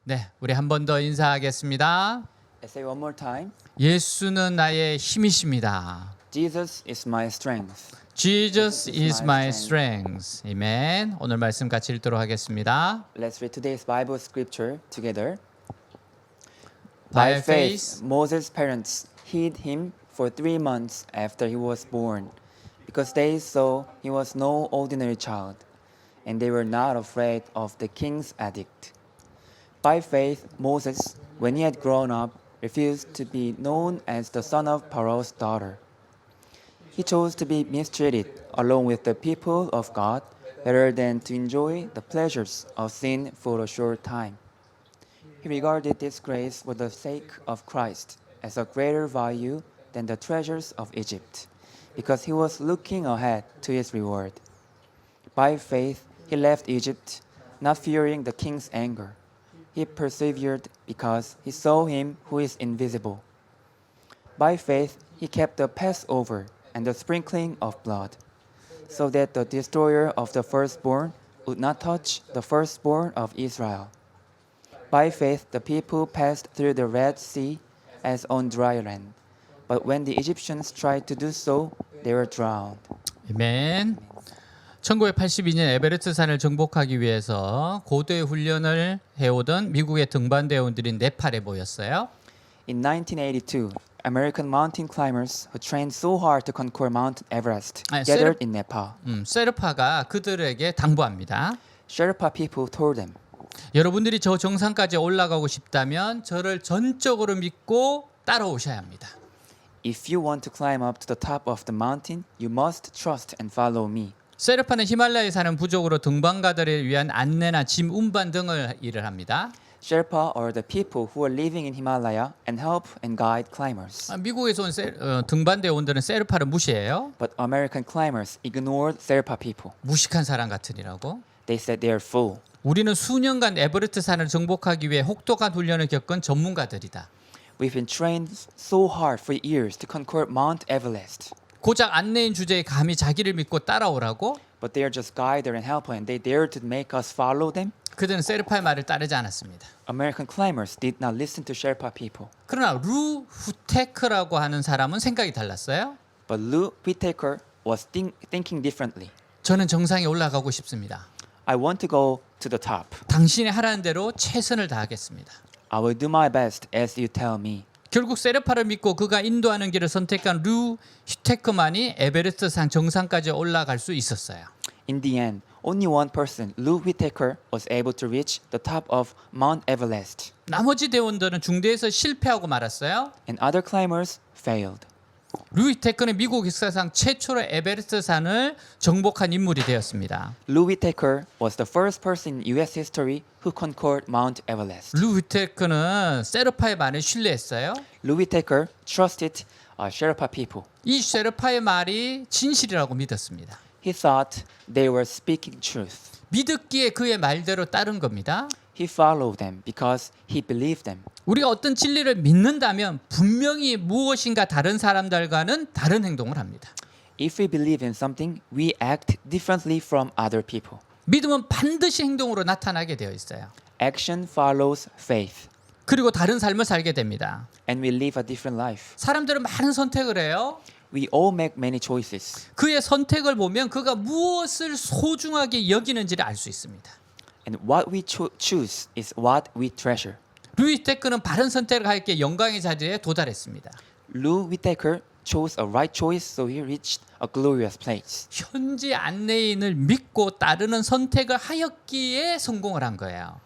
네, 우리 한 번 더 인사하겠습니다. I say one more time. 예수는 나의 힘이십니다. Jesus is my strength. Jesus is my strength. 아멘. 오늘 말씀 같이 읽도록 하겠습니다. Let's read today's Bible scripture together. By faith, Moses' parents hid him for 3 months after he was born, because they saw he was no ordinary child, and they were not afraid of the king's edict. By faith, Moses, when he had grown up, refused to be known as the son of Pharaoh's daughter. He chose to be mistreated along with the people of God rather than to enjoy the pleasures of sin for a short time. He regarded disgrace for the sake of Christ as a greater value than the treasures of Egypt, because he was looking ahead to his reward. By faith, he left Egypt, not fearing the king's anger. He persevered because he saw him who is invisible. By faith, he kept the Passover and the sprinkling of blood, so that the destroyer of the firstborn would not touch the firstborn of Israel. By faith, the people passed through the Red Sea as on dry land. But when the Egyptians tried to do so, they were drowned. 아멘. 1982년 에베레스트산을 정복하기 위해서 고도의 훈련을 해오던 미국의 등반대원들이 네팔에 모였어요. In 1982, American mountain climbers who trained so hard to conquer Mount Everest gathered in Nepal. 세르파가 그들에게 당부합니다. Sherpa people told them, 여러분들이 저 정상까지 올라가고 싶다면 저를 전적으로 믿고 따라오셔야 합니다. if you want to climb up to the top of the mountain, you must trust and follow me. 세르파는 히말라야에 사는 부족으로 등반가들을 위한 안내나 짐 운반 등을 일을 합니다. Sherpa are the people who are living in Himalaya and help and guide climbers. 미국에서 온 등반대원들은 세르파를 무시해요. But American climbers ignored Sherpa people. 무식한 사람 같으니라고. They said they are fool. 우리는 수년간 에베레스트 산을 정복하기 위해 혹독한 훈련을 겪은 전문가들이다. We've been trained so hard for years to conquer Mount Everest. 고작 안내인 주제에 감히 자기를 믿고 따라오라고? But they are just guider and helper and they dare to make us follow them. 그들은 세르파의 말을 따르지 않았습니다. American climbers did not listen to Sherpa people. 그러나 루 후테크라고 하는 사람은 생각이 달랐어요. But Lou Whitaker was thinking differently. 저는 정상에 올라가고 싶습니다. I want to go to the top. 당신이 하라는 대로 최선을 다하겠습니다. I will do my best as you tell me. 결국 세르파를 믿고 그가 인도하는 길을 선택한 루 휴테크만이 에베레스트 산 정상까지 올라갈 수 있었어요. In the end, only one person, Lou Whitaker, was able to reach the top of Mount Everest, 나머지 대원들은 중대에서 실패하고 말았어요. and other climbers failed. 루 휴테크는 미국 역사상 최초로 에베레스트 산을 정복한 인물이 되었습니다. Lou Whitaker was the first person in U.S. history who conquered Mount Everest. 루 휴테크는 세르파의 말을 신뢰했어요. Lou Whitaker trusted Sherpa people. 이 세르파의 말이 진실이라고 믿었습니다. He thought they were speaking truth. 믿었기에 그의 말대로 따른 겁니다. He followed them because he believed them. 우리가 어떤 진리를 믿는다면 분명히 무엇인가 다른 사람들과는 다른 행동을 합니다. If we believe in something, we act differently from other people. 믿음은 반드시 행동으로 나타나게 되어 있어요. Action follows faith, 그리고 다른 삶을 살게 됩니다. and we live a different life. 사람들은 많은 선택을 해요. We all make many choices, 그의 선택을 보면 그가 무엇을 소중하게 여기는지를 알 수 있습니다. and what we choose is what we treasure. 루이 테크는 바른 선택을 하기에 영광의 자리에 도달했습니다. Lou Whitaker chose a right choice, so he reached a glorious place. 현지 안내인을 믿고 따르는 선택을 하였기에 성공을 한 거예요.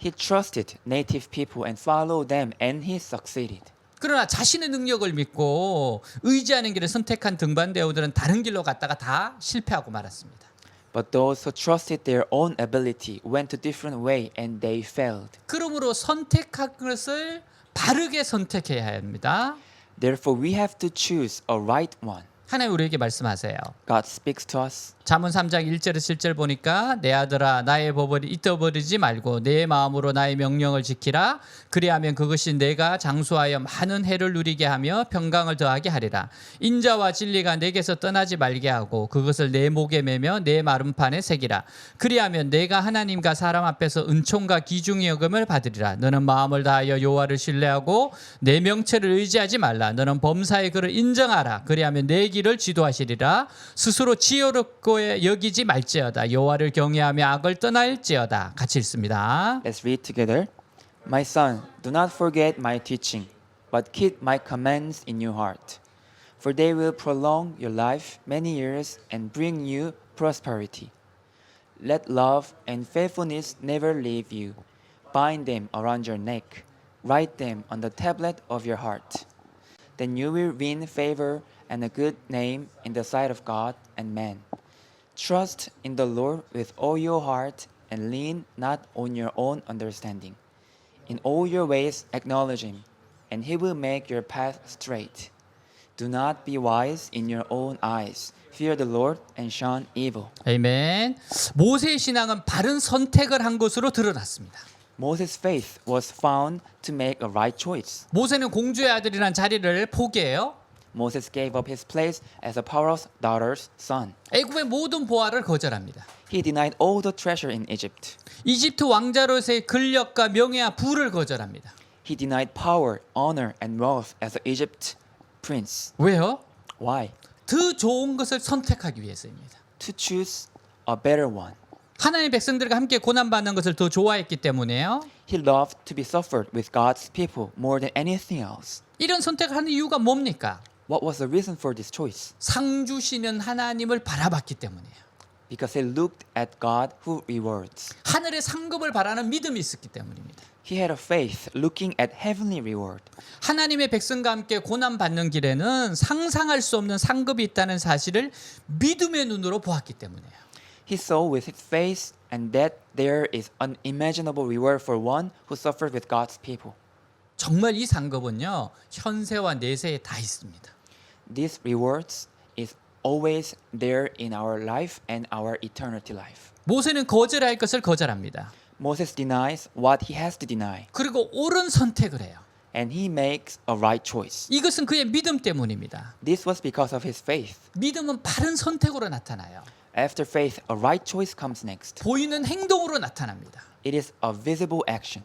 He trusted native people and followed them, and he succeeded. 그러나 자신의 능력을 믿고 의지하는 길을 선택한 등반대원들은 다른 길로 갔다가 다 실패하고 말았습니다. But those who trusted their own ability went a different way, and they failed. 그러므로 선택할 것을 바르게 선택해야 합니다. Therefore, we have to choose a right one. 하나님 우리에게 말씀하세요. God speaks to us. 잠언 3장 1절에서 7절 보니까 내 아들아 나의 법을 잊어버리지 말고 내 마음으로 나의 명령을 지키라. 그리하면 그것이 내가 장수하여 많은 해를 누리게 하며 평강을 더하게 하리라. 인자와 진리가 내게서 떠나지 말게 하고 그것을 내 목에 매며 내 마름판에 새기라. 그리하면 내가 하나님과 사람 앞에서 은총과 기중의 여금을 받으리라. 너는 마음을 다하여 여호와를 신뢰하고 내 명체를 의지하지 말라. 너는 범사의 그를 인정하라. 그리하면 내 길을 지도하시리라. 스스로 지혜롭고 여기지 말지어다. 여호와를 경외하며 악을 떠날지어다. 같이 읽습니다. Let's read together. My son, do not forget my teaching, but keep my commands in your heart. For they will prolong your life many years and bring you prosperity. Let love and faithfulness never leave you. Bind them around your neck. Write them on the tablet of your heart. Then you will win favor and a good name in the sight of God and man. Trust in the Lord with all your heart and lean not on your own understanding. In all your ways acknowledge Him, and He will make your path straight. Do not be wise in your own eyes. Fear the Lord and shun evil. 아멘. 모세의 신앙은 바른 선택을 한 것으로 드러났습니다. Moses' faith was found to make a right choice. 모세는 공주의 아들이란 자리를 포기해요. Moses gave up his place as a pharaoh's daughter's son. 애굽의 모든 보화를 거절합니다. He denied all the treasure in Egypt. 이집트 왕자로서의 근력과 명예와 부를 거절합니다. He denied power, honor, and wealth as an Egypt prince. 왜요? Why? 더 좋은 것을 선택하기 위해서입니다. To choose a better one. 하나님의 백성들과 함께 고난받는 것을 더 좋아했기 때문에요. He loved to be suffered with God's people more than anything else. 이런 선택을 하는 이유가 뭡니까? What was the reason for this choice? 상 주시는 하나님을 바라봤기 때문이에요. Because he looked at God who rewards. 하늘의 상급을 바라는 믿음이 있었기 때문입니다. He had a faith looking at heavenly reward. 하나님의 백성과 함께 고난받는 길에는 상상할 수 없는 상급이 있다는 사실을 믿음의 눈으로 보았기 때문이에요. He saw with his face and that there is unimaginable reward for one who suffered with God's people. 정말 이 상급은요, 현세와 내세에 다 있습니다. These rewards is always there in our life and our eternity life. 모세는 거절할 것을 거절합니다. Moses denies what he has to deny, 그리고 옳은 선택을 해요. and he makes a right choice. 이것은 그의 믿음 때문입니다. This was because of his faith. 믿음은 바른 선택으로 나타나요. After faith, a right choice comes next. 보이는 행동으로 나타납니다. It is a visible action.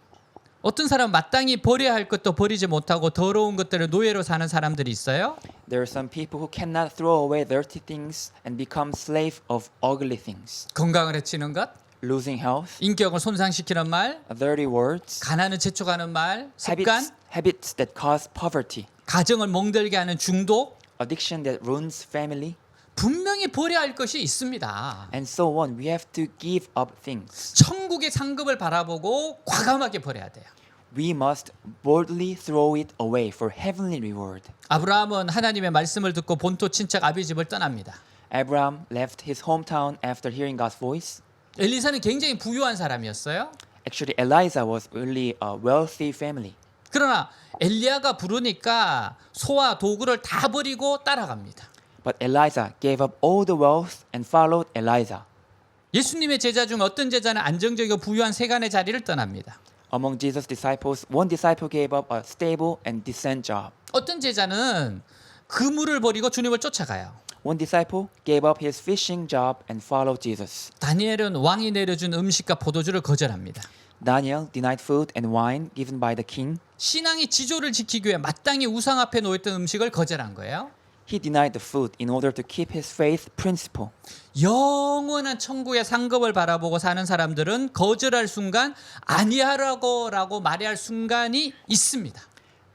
어떤 사람은 마땅히 버려야 할 것도 버리지 못하고 더러운 것들을 노예로 사는 사람들이 있어요. There are some people who cannot throw away dirty things and become slave of ugly things. 건강을 해치는 것, Losing health, 인격을 손상시키는 말, dirty words, 가난을 재촉하는 말, 습관, habits that cause poverty, 가정을 멍들게 하는 중독, addiction that ruins family, 분명히 버려야 할 것이 있습니다. and so on. We have to give up things. 천국의 상급을 바라보고 과감하게 버려야 돼요. We must boldly throw it away for heavenly reward. 아브라함은 하나님의 말씀을 듣고 본토 친척 아비 집을 떠납니다. Abraham left his hometown after hearing God's voice. 엘리사는 굉장히 부유한 사람이었어요. Actually, Elijah was really a wealthy family. 그러나 엘리야가 부르니까 소와 도구를 다 버리고 따라갑니다. But Elijah gave up all the wealth and followed Elijah. 예수님의 제자 중 어떤 제자는 안정적이고 부유한 세간의 자리를 떠납니다. Among Jesus' disciples, one disciple gave up a stable and decent job. 어떤 제자는 그물을 버리고 주님을 쫓아가요. One disciple gave up his fishing job and followed Jesus. 다니엘은 왕이 내려준 음식과 포도주를 거절합니다. Daniel denied food and wine given by the king. 신앙의 지조를 지키기 위해 마땅히 우상 앞에 놓였던 음식을 거절한 거예요. He denied the food in order to keep his faith principle. 영원한 천국의 상급을 바라보고 사는 사람들은 거절할 순간 아니하라고라고 말해야 할 순간이 있습니다.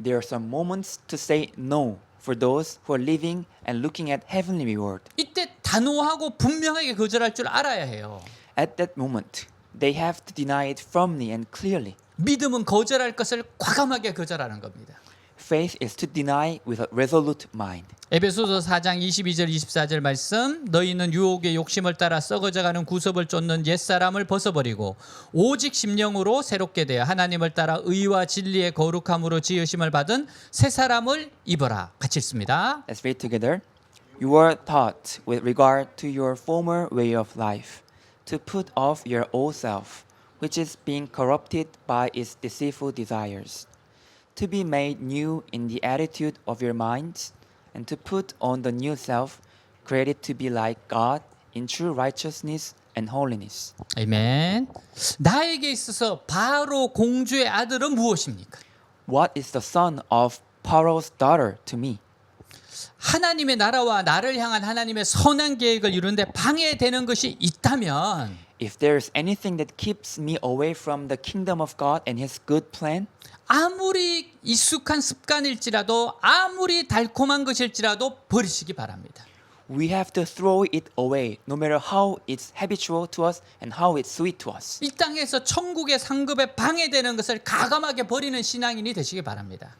There are some moments to say no for those who are living and looking at heavenly reward. 이때 단호하고 분명하게 거절할 줄 알아야 해요. At that moment, they have to deny it firmly and clearly. 믿음은 거절할 것을 과감하게 거절하는 겁니다. Faith is to deny with a resolute mind. 에베소서 4장 22절 24절 말씀 너희는 유혹의 욕심을 따라 썩어져가는 구습을 쫓는 옛사람을 벗어버리고 오직 심령으로 새롭게 되어 하나님을 따라 의와 진리의 거룩함으로 지으심을 받은 새 사람을 입어라. 같이 읽습니다. Let's read together. You were taught with regard to your former way of life to put off your old self, which is being corrupted by its deceitful desires, to be made new in the attitude of your minds, and to put on the new self, created to be like God in true righteousness and holiness. 아멘. 나에게 있어서 바로 공주의 아들은 무엇입니까? What is the son of Pharaoh's daughter to me? 하나님의 나라와 나를 향한 하나님의 선한 계획을 이루는데 방해되는 것이 있다면 If there is anything that keeps me away from the kingdom of God and His good plan, 아무리 익숙한 습관일지라도 아무리 달콤한 것일지라도 버리시기 바랍니다. we have to throw it away, no matter how it's habitual to us and how it's sweet to us. 이 땅에서 천국의 상급에 방해되는 것을 가감하게 버리는 신앙인이 되시기 바랍니다.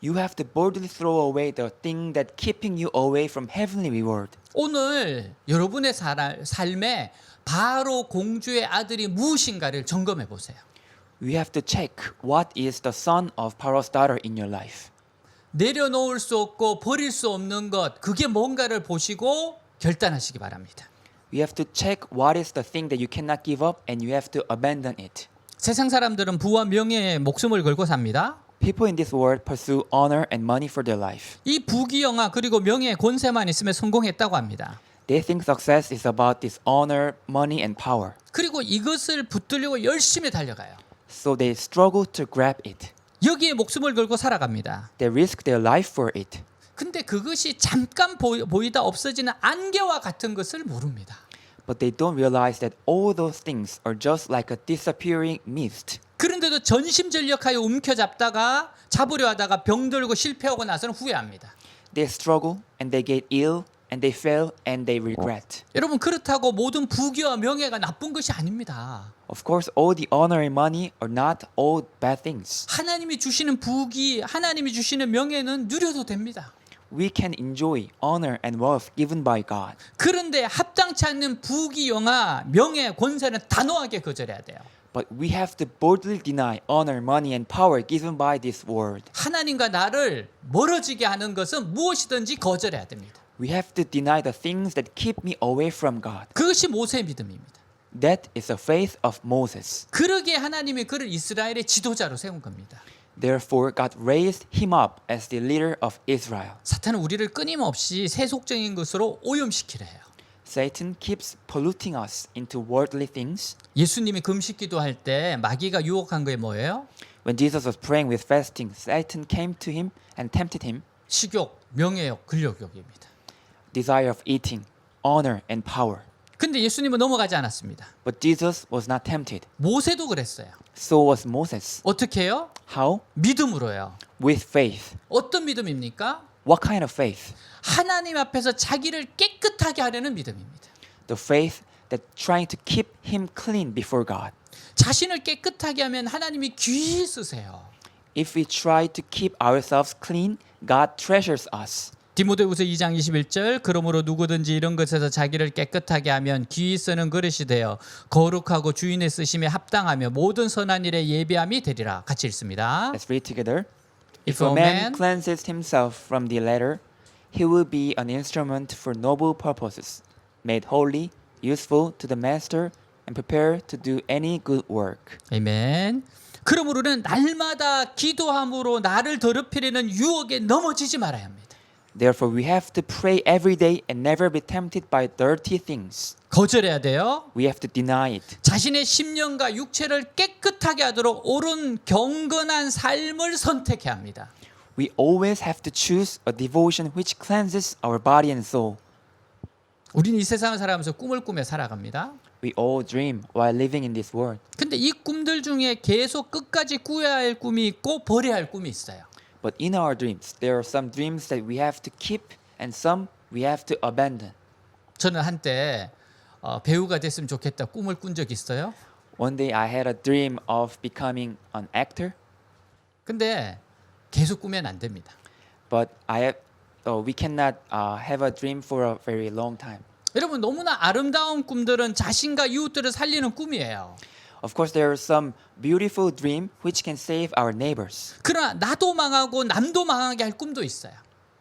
You have to boldly throw away the thing that keeping you away from heavenly reward. 오늘 여러분의 삶에 바로 공주의 아들이 무엇인가를 점검해 보세요. We have to check what is the son of Pharaoh's daughter in your life. 내려놓을 수 없고 버릴 수 없는 것, 그게 뭔가를 보시고 결단하시기 바랍니다. We have to check what is the thing that you cannot give up and you have to abandon it. 세상 사람들은 부와 명예에 목숨을 걸고 삽니다. People in this world pursue honor and money for their life. 이 부귀영화 그리고 명예, 권세만 있으면 성공했다고 합니다. They think success is about this honor, money, and power. 그리고 이것을 붙들려고 열심히 달려가요. So they struggle to grab it. 여기에 목숨을 걸고 살아갑니다. They risk their life for it. 근데 그것이 잠깐 보이다 없어지는 안개와 같은 것을 모릅니다. But they don't realize that all those things are just like a disappearing mist. 그런데도 전심전력하여 움켜잡다가 잡으려 하다가 병들고 실패하고 나서는 후회합니다. They struggle and they get ill and they fail and they regret. 여러분 그렇다고 모든 부귀와 명예가 나쁜 것이 아닙니다. Of course, all the honor and money are not all bad things. 하나님이 주시는 부귀, 하나님이 주시는 명예는 누려도 됩니다. We can enjoy honor and wealth given by God. 그런데 합당치 않는 부귀, 영화, 명예, 권세는 단호하게 거절해야 돼요. But we have to boldly deny honor, money, and power given by this world. 하나님과 나를 멀어지게 하는 것은 무엇이든지 거절해야 됩니다. We have to deny the things that keep me away from God. 그것이 모세의 믿음입니다. That is the faith of Moses. 그러기에 하나님이 그를 이스라엘의 지도자로 세운 겁니다. Therefore, God raised him up as the leader of Israel. 사탄은 우리를 끊임없이 세속적인 것으로 오염시키려 해요. Satan keeps polluting us into worldly things. 예수님이 금식 기도할 때 마귀가 유혹한 게 뭐예요? When Jesus was praying with fasting, Satan came to him and tempted him. 식욕, 명예욕, 근력욕입니다. Desire of eating, honor, and power. 근데 예수님은 넘어가지 않았습니다. But Jesus was not tempted. 모세도 그랬어요. So was Moses. 어떻게 해요? How? 믿음으로요. With faith. 어떤 믿음입니까? What kind of faith? 하나님 앞에서 자기를 깨끗하게 하려는 믿음입니다. The faith that trying to keep him clean before God. 자신을 깨끗하게 하면 하나님이 귀히 쓰세요. If we try to keep ourselves clean, God treasures us. 디모데후서 2장 21절 그러므로 누구든지 이런 것에서 자기를 깨끗하게 하면 귀히 쓰는 그릇이 되어 거룩하고 주인의 쓰심에 합당하며 모든 선한 일에 예비함이 되리라. 같이 읽습니다. Let's read together. If If a a man man cleanses himself from the latter, he will be an instrument for noble purposes, made holy, useful to the master, and prepared to do any good work. 아멘. 그러므로는 날마다 기도함으로 나를 더럽히려는 유혹에 넘어지지 말아야 합니다. Therefore, we have to pray every day and never be tempted by dirty things. 거절해야 돼요. We have to deny it. 자신의 심령과 육체를 깨끗하게 하도록 옳은 경건한 삶을 선택해야 합니다. We always have to choose a devotion which cleanses our body and soul. 우리는 이 세상을 살아가면서 꿈을 꾸며 살아갑니다. We all dream while living in this world. 근데 이 꿈들 중에 계속 끝까지 꾸어야 할 꿈이 있고 버려야 할 꿈이 있어요. But in our dreams, there are some dreams that we have to keep and some we have to abandon. 저는 한때 배우가 됐으면 좋겠다 꿈을 꾼 적 있어요. One day I had a dream of becoming an actor, 근데 계속 꾸면 안 됩니다. but we cannot have a dream for a very long time. 여러분 너무나 아름다운 꿈들은 자신과 이웃들을 살리는 꿈이에요. Of course, there are some beautiful dreams which can save our neighbors. 그러나 나도 망하고 남도 망하게 할 꿈도 있어요.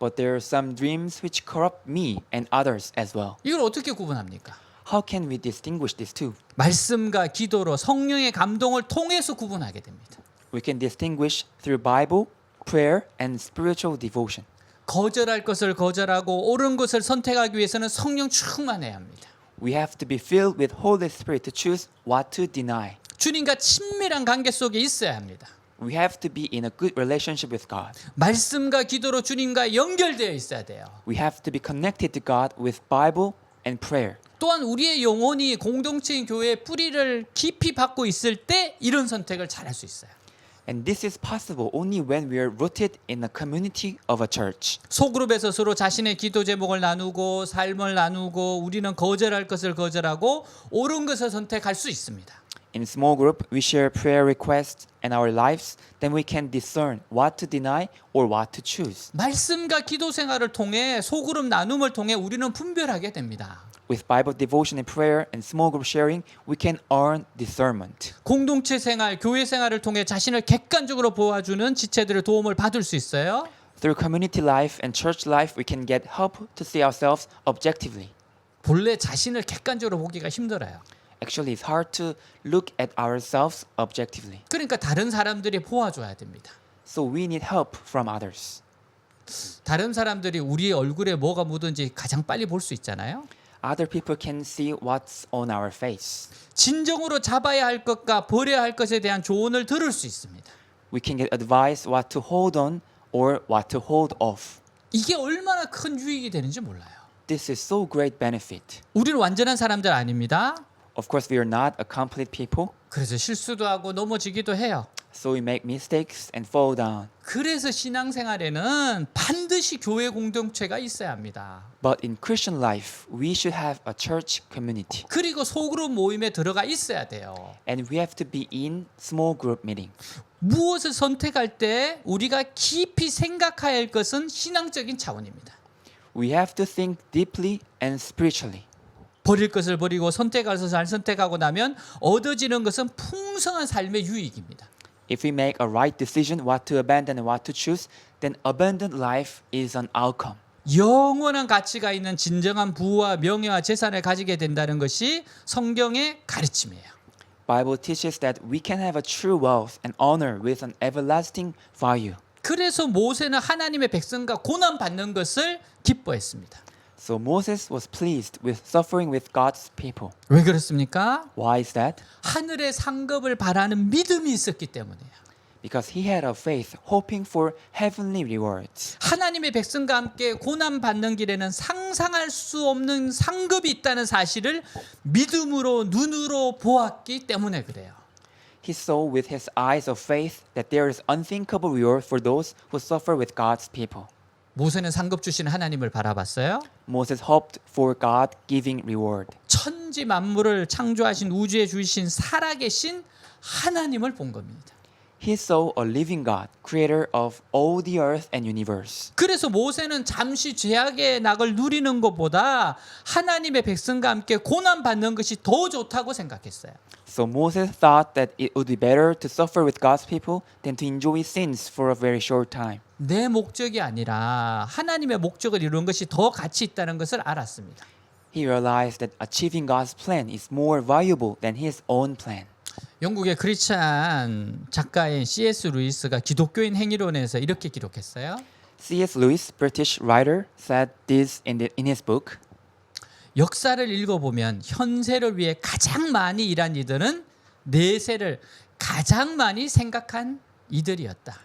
but there are some dreams which corrupt me and others as well. 이걸 어떻게 구분합니까? How can we distinguish these two? 말씀과 기도로 성령의 감동을 통해서 구분하게 됩니다. We can distinguish through Bible, prayer, and spiritual devotion. 거절할 것을 거절하고 옳은 것을 선택하기 위해서는 성령 충만해야 합니다. We have to be filled with Holy Spirit to choose what to deny. 주님과 친밀한 관계 속에 있어야 합니다. We have to be in a good relationship with God. 말씀과 기도로 주님과 연결되어 있어야 돼요. We have to be connected to God with Bible and prayer. 또한 우리의 영혼이 공동체인 교회의 뿌리를 깊이 받고 있을 때 이런 선택을 잘할 수 있어요. And this is possible only when we are rooted in a community of a church. 소그룹에서 서로 자신의 기도 제목을 나누고 삶을 나누고 우리는 거절할 것을 거절하고 옳은 것을 선택할 수 있습니다. In small group, we share prayer requests and our lives. Then we can discern what to deny or what to choose. 말씀과 기도 생활을 통해 소그룹 나눔을 통해 우리는 분별하게 됩니다. With Bible devotion and prayer and small group sharing, we can earn discernment. 공동체 생활, 교회 생활을 통해 자신을 객관적으로 보아주는 지체들의 도움을 받을 수 있어요. Through community life and church life, we can get help to see ourselves objectively. 본래 자신을 객관적으로 보기가 힘들어요. Actually, it's hard to look at ourselves objectively. 그러니까 다른 사람들이 보아줘야 됩니다. So we need help from others. 다른 사람들이 우리의 얼굴에 뭐가 묻은지 가장 빨리 볼 수 있잖아요. Other people can see what's on our face. 진정으로 잡아야 할 것과 버려야 할 것에 대한 조언을 들을 수 있습니다. We can get advice what to hold on or what to hold off. 이게 얼마나 큰 유익이 되는지 몰라요. This is so great benefit. 우리는 완전한 사람들 아닙니다. Of course, we are not a complete people, 그래서 실수도 하고 넘어지기도 해요. so we make mistakes and fall down. 그래서 신앙생활에는 반드시 교회 공동체가 있어야 합니다. But in Christian life, we should have a church community. 그리고 소그룹 모임에 들어가 있어야 돼요. And we have to be in small group meeting. 무엇을 선택할 때 우리가 깊이 생각해야 할 것은 신앙적인 차원입니다. We have to think deeply and spiritually. 버릴 것을 버리고 선택할 것을 잘 선택하고 나면 얻어지는 것은 풍성한 삶의 유익입니다. If we make a right decision what to abandon and what to choose, then abundant life is an outcome. 영원한 가치가 있는 진정한 부와 명예와 재산을 가지게 된다는 것이 성경의 가르침이에요. Bible teaches that we can have a true wealth and honor with an everlasting value. 그래서 모세는 하나님의 백성과 고난 받는 것을 기뻐했습니다. So Moses was pleased with suffering with God's people. 왜 그렇습니까? Why is that? 하늘의 상급을 바라는 믿음이 있었기 때문이에요. Because he had a faith hoping for heavenly rewards. 하나님의 백성과 함께 고난 받는 길에는 상상할 수 없는 상급이 있다는 사실을 믿음으로 눈으로 보았기 때문에 그래요. He saw with his eyes of faith that there is unthinkable reward for those who suffer with God's people. 모세는 상급 주신 하나님을 바라봤어요. Moses hoped for God giving reward. 천지 만물을 창조하신 우주에 주신 살아계신 하나님을 본 겁니다. He saw a living God, creator of all the earth and universe. 그래서 모세는 잠시 죄악의 낙을 누리는 것보다 하나님의 백성과 함께 고난 받는 것이 더 좋다고 생각했어요. So Moses thought that it would be better to suffer with God's people than to enjoy sins for a very short time. 내 목적이 아니라 하나님의 목적을 이루는 것이 더 가치 있다는 것을 알았습니다. He realized that achieving God's plan is more valuable than his own plan. 영국의 크리스찬 작가인 C.S. 루이스가 기독교인 행위론에서 이렇게 기록했어요. C.S. Lewis, British writer, said this in his book. 역사를 읽어보면 현세를 위해 가장 많이 일한 이들은 내세를 가장 많이 생각한 이들이었다.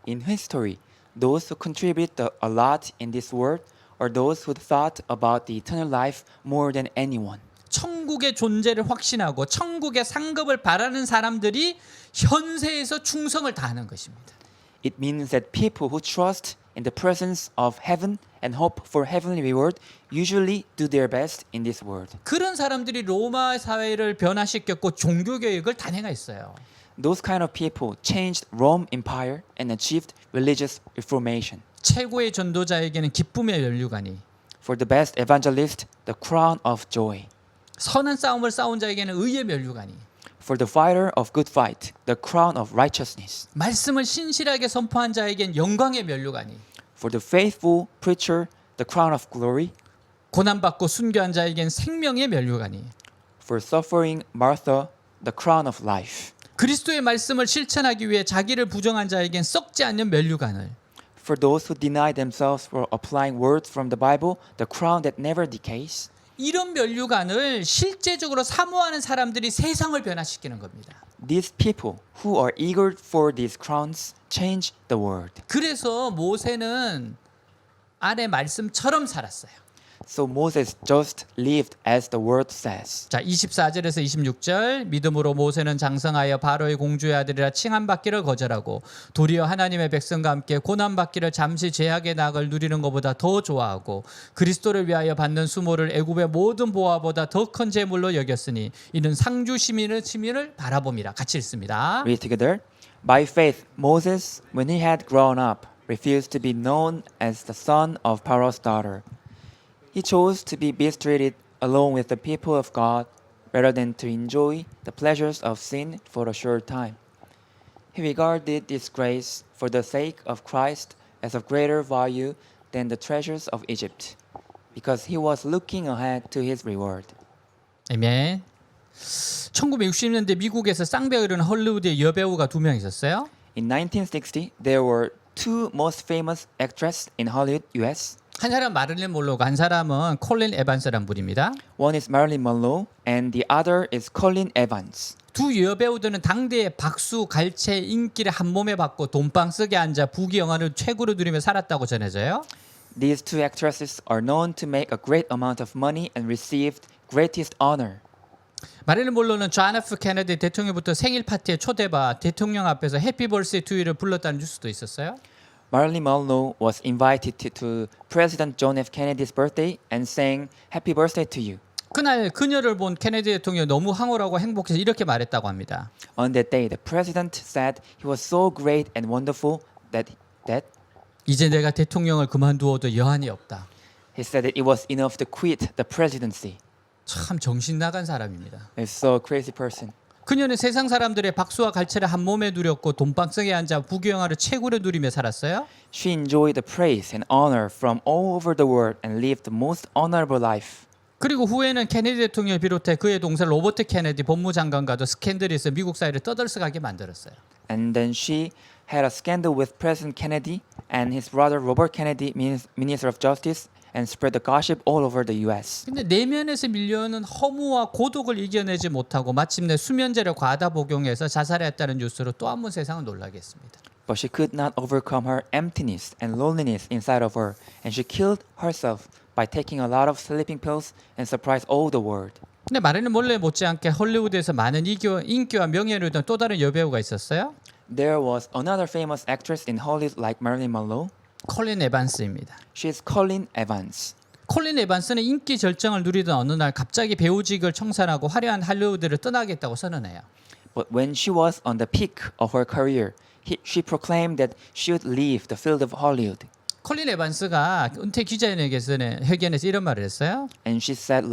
In history, those who contribute a lot in this world are those who thought about the eternal life more than anyone. 천국의 존재를 확신하고 천국의 상급을 바라는 사람들이 현세에서 충성을 다하는 것입니다. It means that people who trust in the presence of heaven and hope for heavenly reward usually do their best in this world. 그런 사람들이 로마 사회를 변화시켰고 종교 개혁을 단행했어요. Those kind of people changed Rome Empire and achieved religious reformation. 최고의 전도자에게는 기쁨의 면류관이, For the best evangelist, the crown of joy. 선한 싸움을 싸운 자에게는 의의 면류관이, For the fighter of good fight, the crown of righteousness. 말씀을 신실하게 선포한 자에겐 영광의 면류관이, For the faithful preacher, the crown of glory. 고난받고 순교한 자에겐 생명의 면류관이. For suffering Martha, the crown of life. 그리스도의 말씀을 실천하기 위해 자기를 부정한 자에겐 썩지 않는 면류관을. For those who deny themselves for applying words from the Bible, the crown that never decays. 이런 면류관을 실제적으로 사모하는 사람들이 세상을 변화시키는 겁니다. These people who are eager for these crowns change the world. 그래서 모세는 아내 말씀처럼 살았어요. So Moses just lived as the word says. 자, 24절에서 26절 믿음으로 모세는 장성하여 바로의 공주의 아들이라 칭함받기를 거절하고 도리어 하나님의 백성과 함께 고난받기를 잠시 죄악의 낙을 누리는 것보다 더 좋아하고 그리스도를 위하여 받는 수모를 애굽의 모든 보화보다 더 큰 재물로 여겼으니 이는 상주 시민을 바라봄이라. 같이 읽습니다. Read together. By faith, Moses, when he had grown up, refused to be known as the son of Pharaoh's daughter. He chose to be mistreated along with the people of God rather than to enjoy the pleasures of sin for a short time. He regarded disgrace for the sake of Christ as of greater value than the treasures of Egypt, because he was looking ahead to his reward. 아멘. 1960년대 미국에서 쌍배가 이루는 헐리우드의 여배우가 두 명 있었어요. In 1960, there were two most famous actresses in Hollywood, US. 한 사람은 마릴린 몰로고 한 사람은 콜린 에반스라는 분입니다. One is Marilyn Monroe and the other is Colin Evans. 두 여배우들은 당대의 박수, 갈채, 인기를 한 몸에 받고 돈방 속에 앉아 부귀영화를 최고로 누리며 살았다고 전해져요. These two actresses are known to make a great amount of money and received greatest honor. 마릴린 몰로는 존 F 케네디 대통령부터 생일 파티에 초대받아 대통령 앞에서 해피 벌스데이 투유를 불렀다는 뉴스도 있었어요. Marilyn Monroe was invited to President John F. Kennedy's birthday and sang "Happy Birthday to You." 그날 그녀를 본 케네디 대통령이 너무 황홀하고 행복해서 이렇게 말했다고 합니다. On that day, the president said he was so great and wonderful that 이제 내가 대통령을 그만두어도 여한이 없다. he said that it was enough to quit the presidency. 참 정신 나간 사람입니다. He's so crazy person. 그녀는 세상 사람들의 박수와 갈채를 한 몸에 누렸고 돈방석에 앉아 부귀영화를 최고로 누리며 살았어요. She enjoyed the praise and honor from all over the world and lived the most honorable life. 그리고 후에는 케네디 대통령을 비롯해 그의 동생 로버트 케네디 법무장관과도 스캔들이 있어 미국 사회를 떠들썩하게 만들었어요. And then she had a scandal with President Kennedy and his brother Robert Kennedy, Minister of Justice, and spread the gossip all over the U.S. 근데 내면에서 밀려오는 허무와 고독을 이겨내지 못하고 마침내 수면제를 과다 복용해서 자살했다는 뉴스로 또 한 번 세상을 놀라게 했습니다. But she could not overcome her emptiness and loneliness inside of her, and she killed herself by taking a lot of sleeping pills and surprised all the world. 근데 마릴린 몰로에 못지않게 헐리우드에서 많은 인기와 명예를 얻은 또 다른 여배우가 있었어요. There was another famous actress in Hollywood like Marilyn Monroe. 콜린 에반스입니다. She is Colin Evans. 콜린 에반스는 인기 절정을 누리던 어느 날 갑자기 배우직을 청산하고 화려한 할리우드를 떠나겠다고 선언해요. But when she was on the peak of her career, she proclaimed that she would leave the field of Hollywood. 콜린 에반스가 은퇴 기자회견에서 이런 말을 했어요. And she said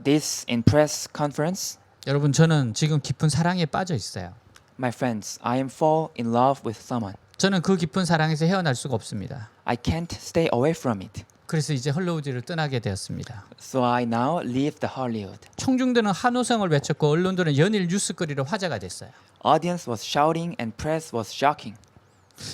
this in press conference. 여러분 저는 지금 깊은 사랑에 빠져 있어요. My friends, I am fall in love with someone. 저는 그 깊은 사랑에서 헤어날 수가 없습니다. I can't stay away from it. 그래서 이제 헐리우드를 떠나게 되었습니다. So I now leave the Hollywood. 청중들은 한호성을 외쳤고 언론들은 연일 뉴스거리로 화제가 됐어요. Audience was shouting and press was shocking.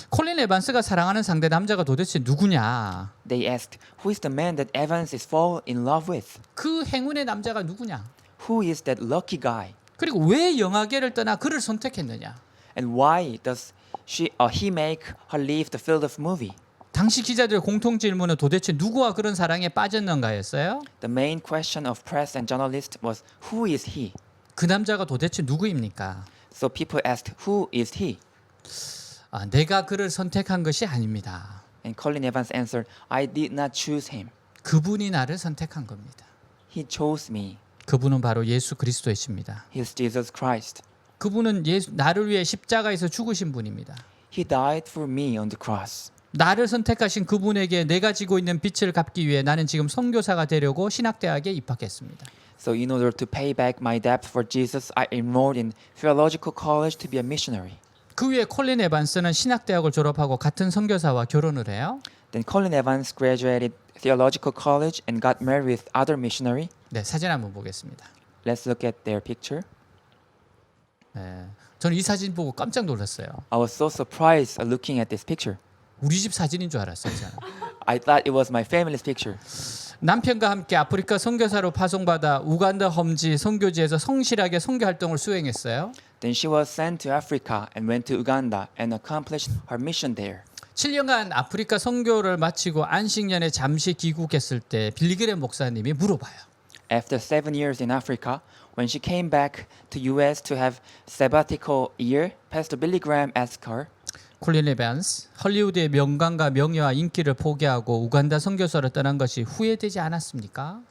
콜린 에반스가 사랑하는 상대 남자가 도대체 누구냐? They asked, "Who is the man that Evans is fall in love with? 그 행운의 남자가 누구냐? Who is that lucky guy? 그리고 왜 영화계를 떠나 그를 선택했느냐? And why does he make her leave the field of movie?" 당시 기자들의 공통 질문은 도대체 누구와 그런 사랑에 빠졌는가였어요? The main question of press and journalists was, "Who is he?" 그 남자가 도대체 누구입니까? So people asked, "Who is he?" 내가 그를 선택한 것이 아닙니다. And Colin Evans answered, "I did not choose him. 그분이 나를 선택한 겁니다. He chose me. 그분은 바로 예수 그리스도이십니다. He is Jesus Christ. 그분은 나를 위해 십자가에서 죽으신 분입니다. He died for me on the cross. 나를 선택하신 그분에게 내가 지고 있는 빚을 갚기 위해 나는 지금 선교사가 되려고 신학대학에 입학했습니다. So in order to pay back my debt for Jesus, I enrolled in theological college to be a missionary. 그 위에 콜린 에반스는 신학대학을 졸업하고 같은 선교사와 결혼을 해요. Then Colin Evans graduated theological college and got married with other missionary. 네, 사진 한번 보겠습니다. Let's look at their picture. 네, 저는 이 사진 보고 깜짝 놀랐어요. I was so surprised looking at this picture. 우리 집 사진인 줄 알았어요. 저는. I thought it was my family's picture. 남편과 함께 아프리카 선교사로 파송받아 우간다 험지 선교지에서 성실하게 선교 활동을 수행했어요. Then she was sent to Africa and went to Uganda and accomplished her mission there. 7년간 아프리카 선교를 마치고 안식년에 잠시 귀국했을 때 빌리그램 목사님이 물어봐요. After 7 years in Africa, when she came back to US to have sabbatical year, Pastor Billy Graham asked her, 콜린 에반스, 헐리우드의 명강과 명예와 인기를 포기하고 우간다 선교사로 떠난 것이 후회되지 않았습니까?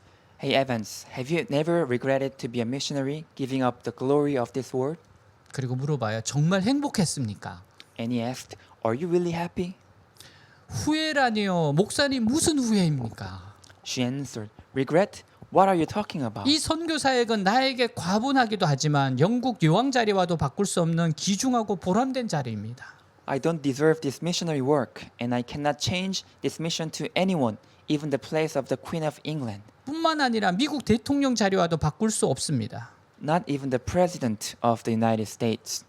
Hey Evans, have you never regretted to be a missionary, giving up the glory of this world? 그리고 물어봐요. 정말 행복했습니까? And he asked, Are you really happy? 후회라니요. 목사님 무슨 후회입니까? She answered, Regret? What are you talking about? 이 선교 사역은 나에게 과분하기도 하지만 영국 여왕 자리와도 바꿀 수 없는 귀중하고 보람된 자리입니다. I don't deserve this missionary work, and I cannot change this mission to anyone, even the place of the Queen of England. 뿐만 아니라 미국 대통령 자리와도 바꿀 수 없습니다. Not even the President of the United States.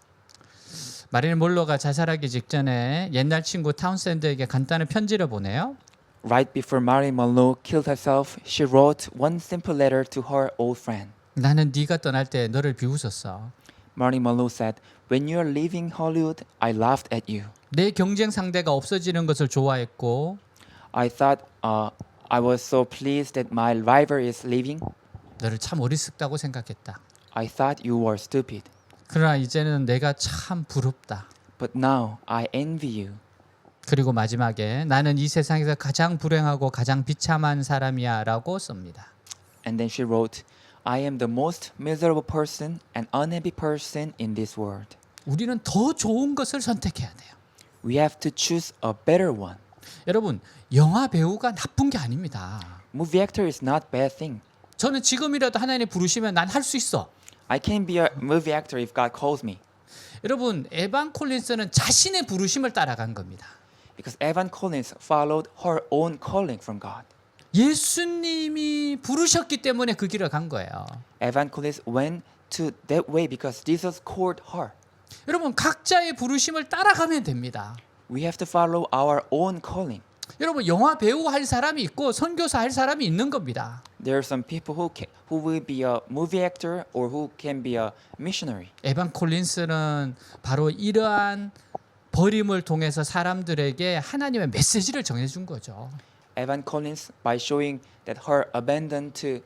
마릴 몰로가 자살하기 직전에 옛날 친구 타운샌드에게 간단한 편지를 보내요. Right before Marilyn Monroe killed herself, she wrote one simple letter to her old friend. 나는 네가 떠날 때 너를 비웃었어. Marilyn Monroe said, When you are leaving Hollywood, I laughed at you. 내 경쟁 상대가 없어지는 것을 좋아했고 I thought I was so pleased that my rival is leaving. 너를 참 어리석다고 생각했다. I thought you were stupid. 그러나 이제는 내가 참 부럽다. But now I envy you. 그리고 마지막에 나는 이 세상에서 가장 불행하고 가장 비참한 사람이야 라고 씁니다. And then she wrote, I am the most miserable person and unhappy person in this world. 우리는 더 좋은 것을 선택해야 돼요. We have to choose a better one. 여러분, 영화 배우가 나쁜 게 아닙니다. Movie actor is not bad thing. 저는 지금이라도 하나님 부르시면 난 할 수 있어. I can be a movie actor if God calls me. 여러분, 에반 콜린스는 자신의 부르심을 따라간 겁니다. Because Evan Collins followed her own calling from God. 예수님이 부르셨기 때문에 그 길을 간 거예요. Evan Collins went to that way because Jesus called her. 여러분, 각자의 부르심을 따라가면 됩니다. We have to follow our own calling. 여러분, 영화 배우 할 사람이 있고 선교사 할 사람이 있는 겁니다. There are some people who will be a movie actor or who can be a missionary. 에반 콜린스는 바로 이러한 버림을 통해서 사람들에게 하나님의 메시지를 전해준 거죠. Evan Collins, by showing that her abandon to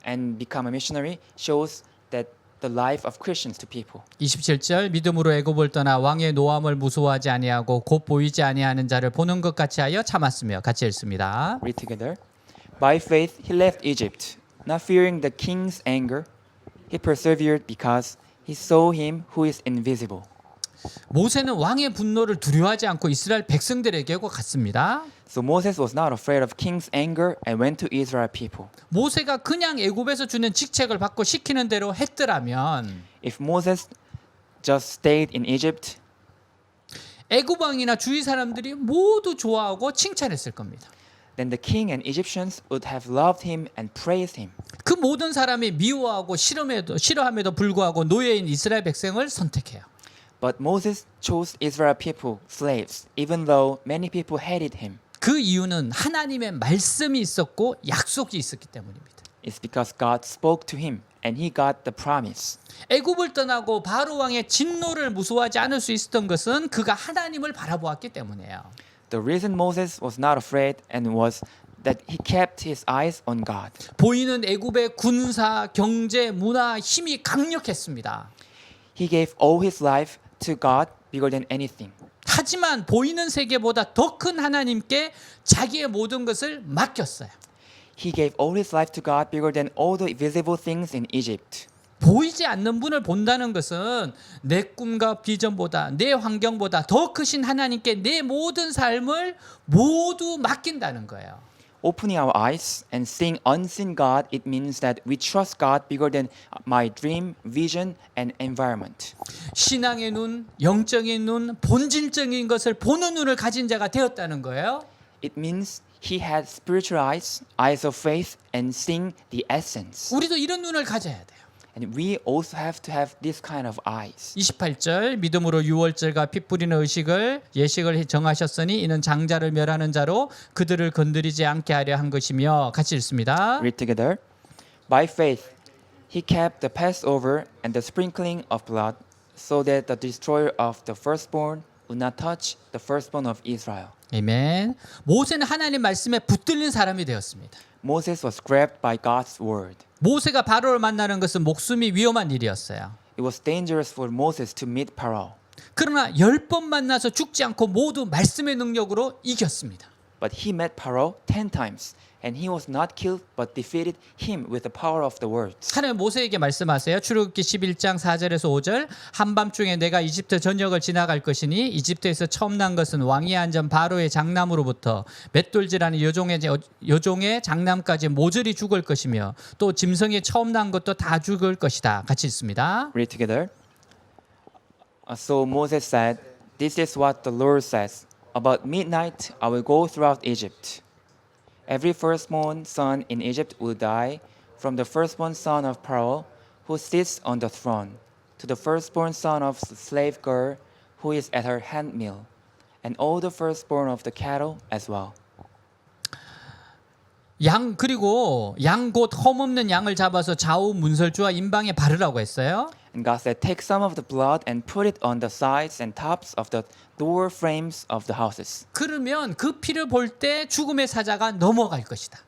and become a missionary, shows that the life of Christians to people. 27절 믿음으로 애굽을 떠나 왕의 노함을 무서워하지 아니하고 곧 보이지 아니하는 자를 보는 것 같이 하여 참았으며 같이 읽습니다. Read together. By faith he left Egypt, not fearing the king's anger. He persevered because he saw him who is invisible. 모세는 왕의 분노를 두려워하지 않고 이스라엘 백성들에게 갔습니다. So Moses was not afraid of king's anger and went to Israel people. 모세가 그냥 애굽에서 주는 직책을 받고 시키는 대로 했더라면 If Moses just stayed in Egypt, 애굽 왕이나 주위 사람들이 모두 좋아하고 칭찬했을 겁니다. then the king and Egyptians would have loved him and praised him. 그 모든 사람이 미워하고 싫어함에도 불구하고 노예인 이스라엘 백성을 선택해요. But Moses chose Israel people, slaves, even though many people hated him. 그 이유는 하나님의 말씀이 있었고 약속이 있었기 때문입니다. It's because God spoke to him and he got the promise. 애굽을 떠나고 바로 왕의 진노를 무서워하지 않을 수 있었던 것은 그가 하나님을 바라보았기 때문이에요. The reason Moses was not afraid and was that he kept his eyes on God. 보이는 애굽의 군사, 경제, 문화 힘이 강력했습니다. He gave all his life to God bigger than anything. 하지만 보이는 세계보다 더 큰 하나님께 자기의 모든 것을 맡겼어요. He gave all his life to God bigger than all the visible things in Egypt. 보이지 않는 분을 본다는 것은 내 꿈과 비전보다 내 환경보다 더 크신 하나님께 내 모든 삶을 모두 맡긴다는 거예요. Opening our eyes and seeing unseen God, it means that we trust God bigger than my dream, vision, and environment. 신앙의 눈, 영적인 눈, 본질적인 것을 보는 눈을 가진 자가 되었다는 거예요. It means he had spiritual eyes, eyes of faith, and seeing the essence. 우리도 이런 눈을 가져야 돼요. And we also have to have this kind of eyes. 28절 믿음으로 유월절과 피 뿌리는 의식을 예식을 정하셨으니 이는 장자를 멸하는 자로 그들을 건드리지 않게 하려 한 것이며 같이 읽습니다. Read together. By faith, he kept the Passover and the sprinkling of blood, so that the destroyer of the firstborn would not touch the firstborn of Israel. 아멘. 모세는 하나님 말씀에 붙들린 사람이 되었습니다. Moses was grabbed by God's word. 모세가 바로를 만나는 것은 목숨이 위험한 일이었어요. It was dangerous for Moses to meet Pharaoh. 그러나 10번 만나서 죽지 않고 모두 말씀의 능력으로 이겼습니다. But he met Pharaoh 10 times, and he was not killed but defeated him with the power of the words. 하나님 모세에게 말씀하세요. 출애굽기 11장 4절에서 5절. 한밤중에 내가 이집트 전역을 지나갈 것이니 이집트에서 처음 난 것은 왕위에 앉은 바로의 장남으로부터 맷돌질하는 여종의 장남까지 모조리 죽을 것이며 또 짐승에 처음 난 것도 다 죽을 것이다. 같이 읽습니다. Read together. So Moses said, "This is what the Lord says. About midnight I will go throughout Egypt. Every firstborn son in Egypt will die, from the firstborn son of Pharaoh, who sits on the throne, to the firstborn son of the slave girl, who is at her handmill, and all the firstborn of the cattle as well." 그리고 양 곧 험없는 양을 잡아서 좌우 문설주와 임방에 바르라고 했어요. And God said, "Take some of the blood and put it on the sides and tops of the door frames of the houses. 그러면 그 피를 볼 때 죽음의 사자가 넘어갈 것이다.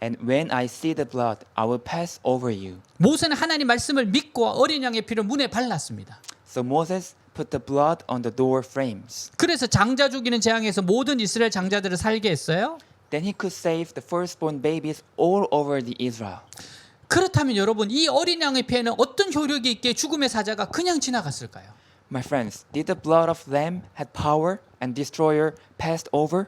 And when I see the blood, I will pass over you." 모세는 하나님 말씀을 믿고 어린 양의 피를 문에 발랐습니다. So Moses put the blood on the door frames. 그래서 장자 죽이는 재앙에서 모든 이스라엘 장자들을 살게 했어요. Then he could save the firstborn babies all over the Israel. 그렇다면 여러분 이 어린 양의 피에는 어떤 효력이 있기에 죽음의 사자가 그냥 지나갔을까요? My friends, did the blood of lamb had power and destroyer passed over?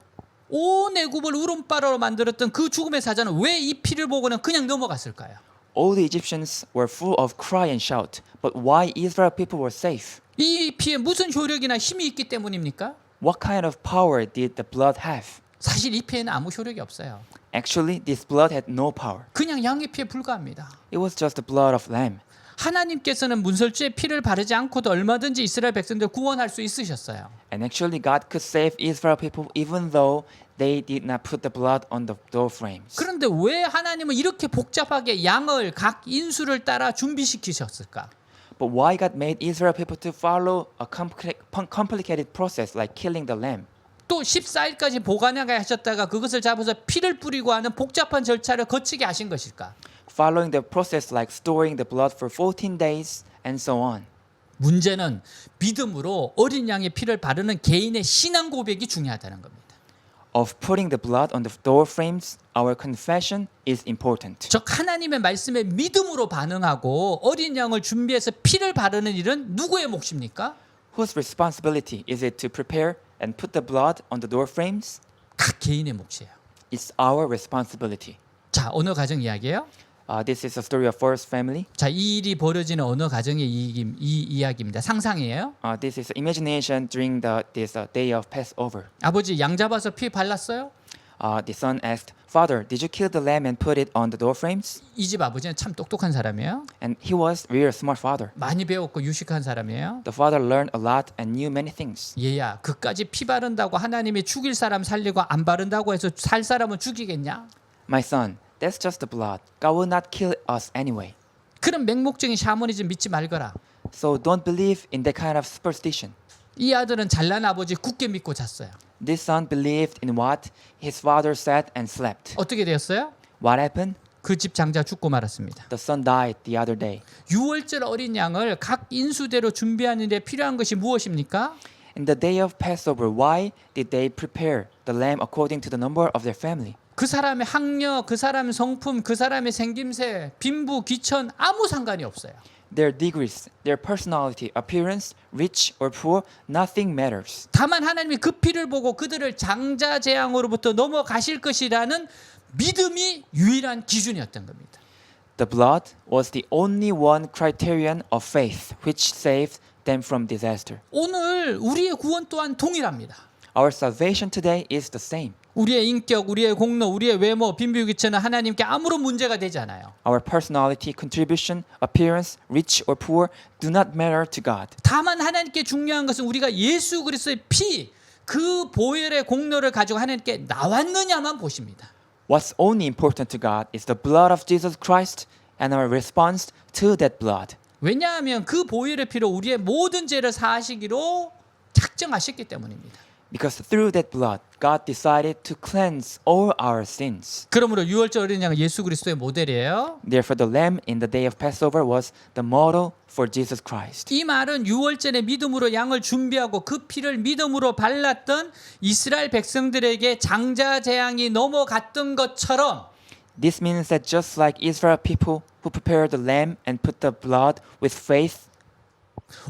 온 애굽을 울음바다로 만들었던 그 죽음의 사자는 왜 이 피를 보고는 그냥 넘어갔을까요? All the Egyptians were full of cry and shout, but why Israel people were safe? 이 피에 무슨 효력이나 힘이 있기 때문입니까? What kind of power did the blood have? 사실 이 피에는 아무 효력이 없어요. Actually, this blood had no power. 그냥 양의 피에 불과합니다. It was just the blood of lamb. 하나님께서는 문설주에 피를 바르지 않고도 얼마든지 이스라엘 백성들 구원할 수 있으셨어요. And actually, God could save Israel people even though they did not put the blood on the door frames. 그런데 왜 하나님은 이렇게 복잡하게 양을 각 인수를 따라 준비시키셨을까? But why God made Israel people to follow a complicated process like killing the lamb? 또 14일까지 보관하게 하셨다가 그것을 잡아서 피를 뿌리고 하는 복잡한 절차를 거치게 하신 것일까? Following the process like storing the blood for 14 days and so on. 문제는 믿음으로 어린 양의 피를 바르는 개인의 신앙 고백이 중요하다는 겁니다. Of putting the blood on the door frames, our confession is important. 즉 하나님의 말씀에 믿음으로 반응하고 어린 양을 준비해서 피를 바르는 일은 누구의 몫입니까? Whose responsibility is it to prepare and put the blood on the door frames? 각 개인의 몫이에요. It's our responsibility. 자, 어느 가정 이야기예요? This is a story of first family. 자, 이 일이 벌어지는 어느 가정의 이 이야기입니다. 상상이에요. This is imagination during this day of Passover. 아버지 양 잡아서 피 발랐어요? The son asked, "Father, did you kill the lamb and put it on the door frames?" 이 집 아버지는 참 똑똑한 사람이에요. And he was a real smart father. 많이 배웠고 유식한 사람이에요. The father learned a lot and knew many things. 얘야, 그까지 피 바른다고 하나님이 죽일 사람 살리고 안 바른다고 해서 살 사람은 죽이겠냐? My son, that's just the blood. God will not kill us anyway. 그런 맹목적인 샤머니즘 믿지 말거라. So don't believe in that kind of superstition. 이 아들은 잘난 아버지 굳게 믿고 잤어요. This son believed in what his father said and slept. 어떻게 되었어요? What happened? 그 집 장자 죽고 말았습니다. The son died the other day. 유월절 어린 양을 각 인수대로 준비하는 데 필요한 것이 무엇입니까? In the day of Passover, why did they prepare the lamb according to the number of their family? 그 사람의 학력, 그 사람의 성품, 그 사람의 생김새, 빈부, 귀천 아무 상관이 없어요. Their degrees, their personality, appearance, rich or poor, nothing matters. 다만 하나님이 그 피를 보고 그들을 장자 재앙으로부터 넘어가실 것이라는 믿음이 유일한 기준이었던 겁니다. The blood was the only one criterion of faith which saved them from disaster. 오늘 우리의 구원 또한 동일합니다. Our salvation today is the same. 우리의 인격, 우리의 공로, 우리의 외모, 빈부유기체는 하나님께 아무런 문제가 되지 않아요. Our personality, contribution, appearance, rich or poor do not matter to God. 다만 하나님께 중요한 것은 우리가 예수 그리스도의 피, 그 보혈의 공로를 가지고 하나님께 나왔느냐만 보십니다. What's only important to God is the blood of Jesus Christ and our response to that blood. 왜냐하면 그 보혈의 피로 우리의 모든 죄를 사하시기로 작정하셨기 때문입니다. Because through that blood, God decided to cleanse all our sins. 그러므로 유월절 어린 양은 예수 그리스도의 모델이에요. Therefore, the lamb in the day of Passover was the model for Jesus Christ. 이 말은 유월절의 믿음으로 양을 준비하고 그 피를 믿음으로 발랐던 이스라엘 백성들에게 장자 재앙이 넘어갔던 것처럼 This means that just like Israel people who prepared the lamb and put the blood with faith,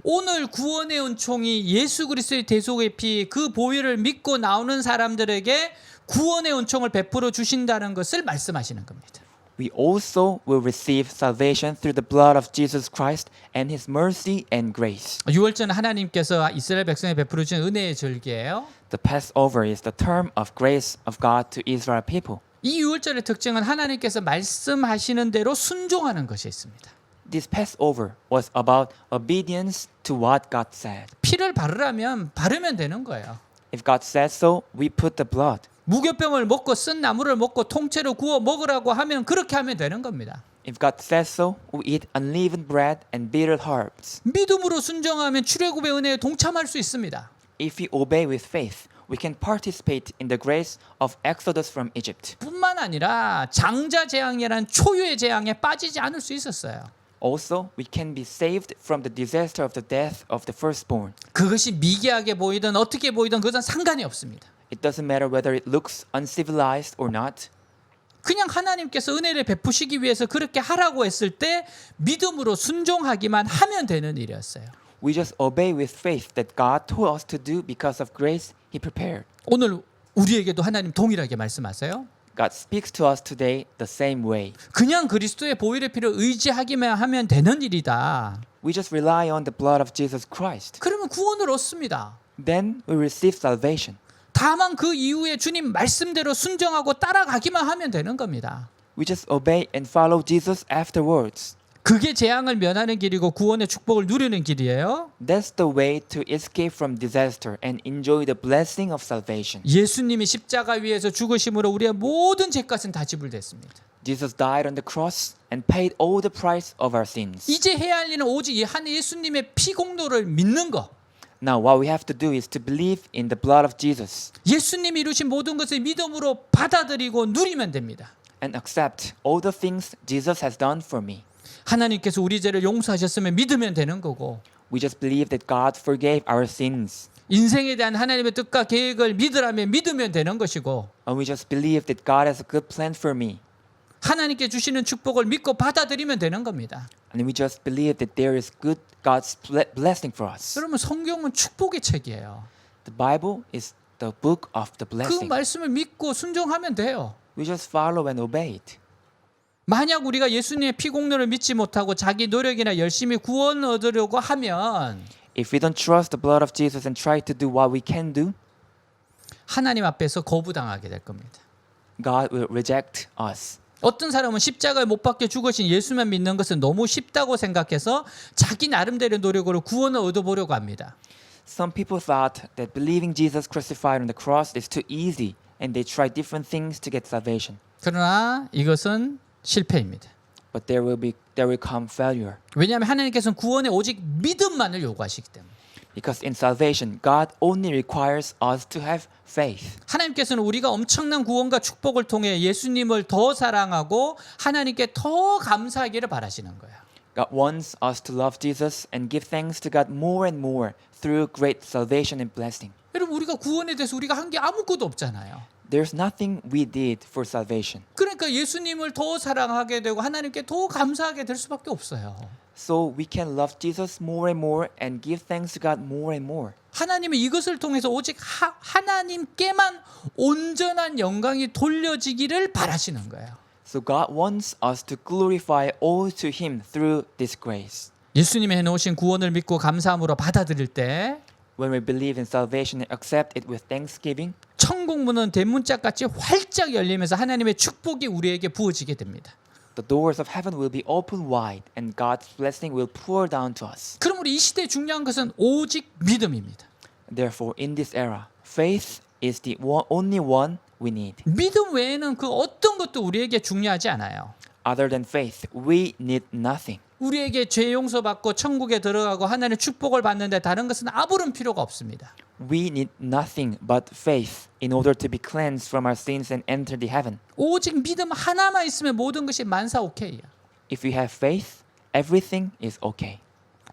오늘 구원의 은총이 예수 그리스도의 대속의 피, 그 보혈을 믿고 나오는 사람들에게 구원의 은총을 베풀어 주신다는 것을 말씀하시는 겁니다. we also will receive salvation through the blood of Jesus Christ and His mercy and grace. 유월절은 하나님께서 이스라엘 백성에 베풀어 주신 은혜의 절기예요. The Passover is the term of grace of God to Israel people. 이 유월절의 특징은 하나님께서 말씀하시는 대로 순종하는 것이 있습니다. This Passover was about obedience to what God said. 피를 바르라면 바르면 되는 거예요. If God said so, we put the blood. 무교병을 먹고 쓴 나물을 먹고 통째로 구워 먹으라고 하면 그렇게 하면 되는 겁니다. If God says so, we eat unleavened bread and bitter herbs. 믿음으로 순종하면 출애굽의 은혜에 동참할 수 있습니다. If we obey with faith, we can participate in the grace of Exodus from Egypt. 뿐만 아니라 장자 재앙이라는 초유의 재앙에 빠지지 않을 수 있었어요. Also, we can be saved from the disaster of the death of the firstborn. 그것이 미개하게 보이든 어떻게 보이든 그것은 상관이 없습니다. It doesn't matter whether it looks uncivilized or not. 그냥 하나님께서 은혜를 베푸시기 위해서 그렇게 하라고 했을 때 믿음으로 순종하기만 하면 되는 일이었어요. We just obey with faith that God told us to do because of grace He prepared. 오늘 우리에게도 하나님 동일하게 말씀하세요. God speaks to us today the same way. 그냥 그리스도의 보혈의 피를 의지하기만 하면 되는 일이다. We just rely on the blood of Jesus Christ. 그러면 구원을 얻습니다. Then we receive salvation. 다만 그 이후에 주님 말씀대로 순종하고 따라가기만 하면 되는 겁니다. We just obey and follow Jesus afterwards. 그게 재앙을 면하는 길이고 구원의 축복을 누리는 길이에요. That's the way to escape from disaster and enjoy the blessing of salvation. 예수님이 십자가 위에서 죽으심으로 우리의 모든 죄값은 다 지불됐습니다. Jesus died on the cross and paid all the price of our sins. 이제 해야 할 일은 오직 한 예수님의 피 공로를 믿는 거. Now what we have to do is to believe in the blood of Jesus 예수님이 이루신 모든 것을 믿음으로 받아들이고 누리면 됩니다. and accept all the things Jesus has done for me. 하나님께서 우리 죄를 용서하셨으면 믿으면 되는 거고 We just believe that God forgave our sins. 인생에 대한 하나님의 뜻과 계획을 믿으라면 믿으면 되는 것이고 And we just believe that God has a good plan for me. 하나님께 주시는 축복을 믿고 받아들이면 되는 겁니다. And we just believe that there is good God's blessing for us. 여러분 성경은 축복의 책이에요. The Bible is the book of the 그 blessing. 말씀을 믿고 순종하면 돼요. We just follow and obey it. 만약 우리가 예수님의 피 공로를 믿지 못하고 자기 노력이나 열심히 구원 얻으려고 하면 If we don't trust the blood of Jesus and try to do what we can do, 하나님 앞에서 거부당하게 될 겁니다. God will reject us. 어떤 사람은 십자가에 못 박혀 죽으신 예수만 믿는 것은 너무 쉽다고 생각해서 자기 나름대로 노력으로 구원을 얻어보려고 합니다. Some people thought that believing Jesus crucified on the cross is too easy and they try different things to get salvation. 그러나 이것은 실패입니다. But there will come failure. 왜냐하면 하나님께서는 구원에 오직 믿음만을 요구하시기 때문에. Because in salvation, God only requires us to have faith. 하나님께서는 우리가 엄청난 구원과 축복을 통해 예수님을 더 사랑하고 하나님께 더 감사하기를 바라시는 거예요. God wants us to love Jesus and give thanks to God more and more through great salvation and blessing. 여러분 우리가 구원에 대해서 우리가 한 게 아무것도 없잖아요. There's nothing we did for salvation. 그러니까 예수님을 더 사랑하게 되고 하나님께 더 감사하게 될 수밖에 없어요. so we can love Jesus more and more and give thanks to God more and more. 하나님은 이것을 통해서 오직 하나님께만 온전한 영광이 돌려지기를 바라시는 거예요. So God wants us to glorify all to Him through this grace. 예수님이 해놓으신 구원을 믿고 감사함으로 받아들일 때 When we believe in salvation and accept it with thanksgiving, 천국 문은 대문짝같이 활짝 열리면서 하나님의 축복이 우리에게 부어지게 됩니다. the doors of heaven will be open wide and God's blessing will pour down to us. 그러므로 이 시대에 중요한 것은 오직 믿음입니다. Therefore, in this era, faith is the only one we need. 믿음 외에는 그 어떤 것도 우리에게 중요하지 않아요. Other than faith, we need nothing. 우리에게 죄 용서받고 천국에 들어가고 하나님의 축복을 받는데 다른 것은 아무런 필요가 없습니다. We need nothing but faith in order to be cleansed from our sins and enter the heaven. 오직 믿음 하나만 있으면 모든 것이 만사오케이야. If we have faith, everything is okay.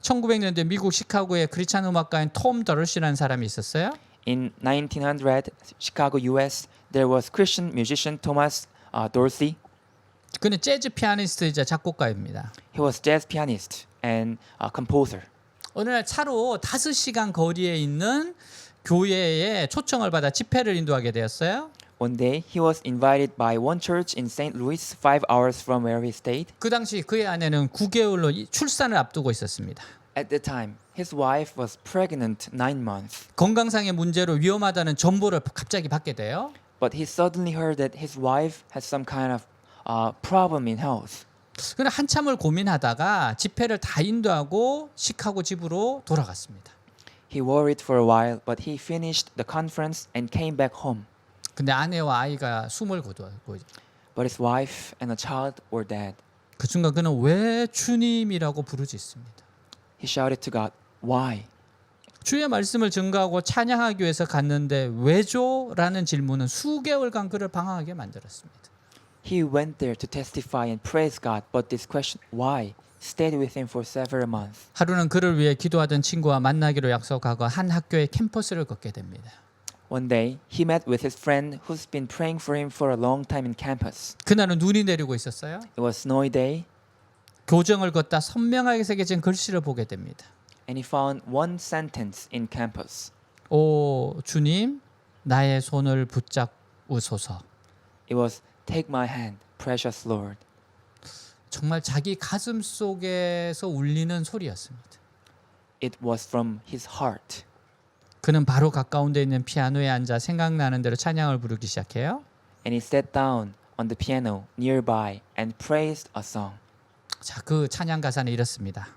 1900년대 미국 시카고의 크리스찬 음악가인 톰 더러시라는 사람이 있었어요. In 1900, Chicago, U.S., there was Christian musician Thomas Dorsey. 그는 재즈 피아니스트이자 작곡가입니다. He was jazz pianist and composer. 어느 날 차로 5시간 거리에 있는 교회에 초청을 받아 집회를 인도하게 되었어요. One day, he was invited by one church in St. Louis, 5 hours from where he stayed. 그 당시 그의 아내는 9개월로 출산을 앞두고 있었습니다. At the time, his wife was pregnant 9 months. 건강상의 문제로 위험하다는 정보를 갑자기 받게 돼요. But he suddenly heard that his wife had some kind of problem in health. 그는 한참을 고민하다가 집회를 다 인도하고 시카고 집으로 돌아갔습니다. He worried for a while, but he finished the conference and came back home. 근데 아내와 아이가 숨을 거두었고 But his wife and a child were dead. 그 순간 그는 왜 주님이라고 부르짖습니다. He shouted to God, "Why?" 주의 말씀을 증거하고 찬양하기 위해서 갔는데 왜죠? 라는 질문은 수개월간 그를 방황하게 만들었습니다. He went there to testify and praise God, but this question, "Why?" stayed with him for several months. 하루는 그를 위해 기도하던 친구와 만나기로 약속하고 한 학교의 캠퍼스를 걷게 됩니다. One day, he met with his friend who's been praying for him for a long time in campus. 그날은 눈이 내리고 있었어요. It was a snowy day, 교정을 걷다 선명하게 새겨진 글씨를 보게 됩니다. and he found one sentence in campus. 오 주님 나의 손을 붙잡으소서. It was, "Take my hand, precious Lord." 정말 자기 가슴 속에서 울리는 소리였습니다. It was from his heart. 그는 바로 가까운 데 있는 피아노에 앉아 생각나는 대로 찬양을 부르기 시작해요. And he sat down on the piano nearby and praised a song. 자, 그 찬양 가사는 이렇습니다.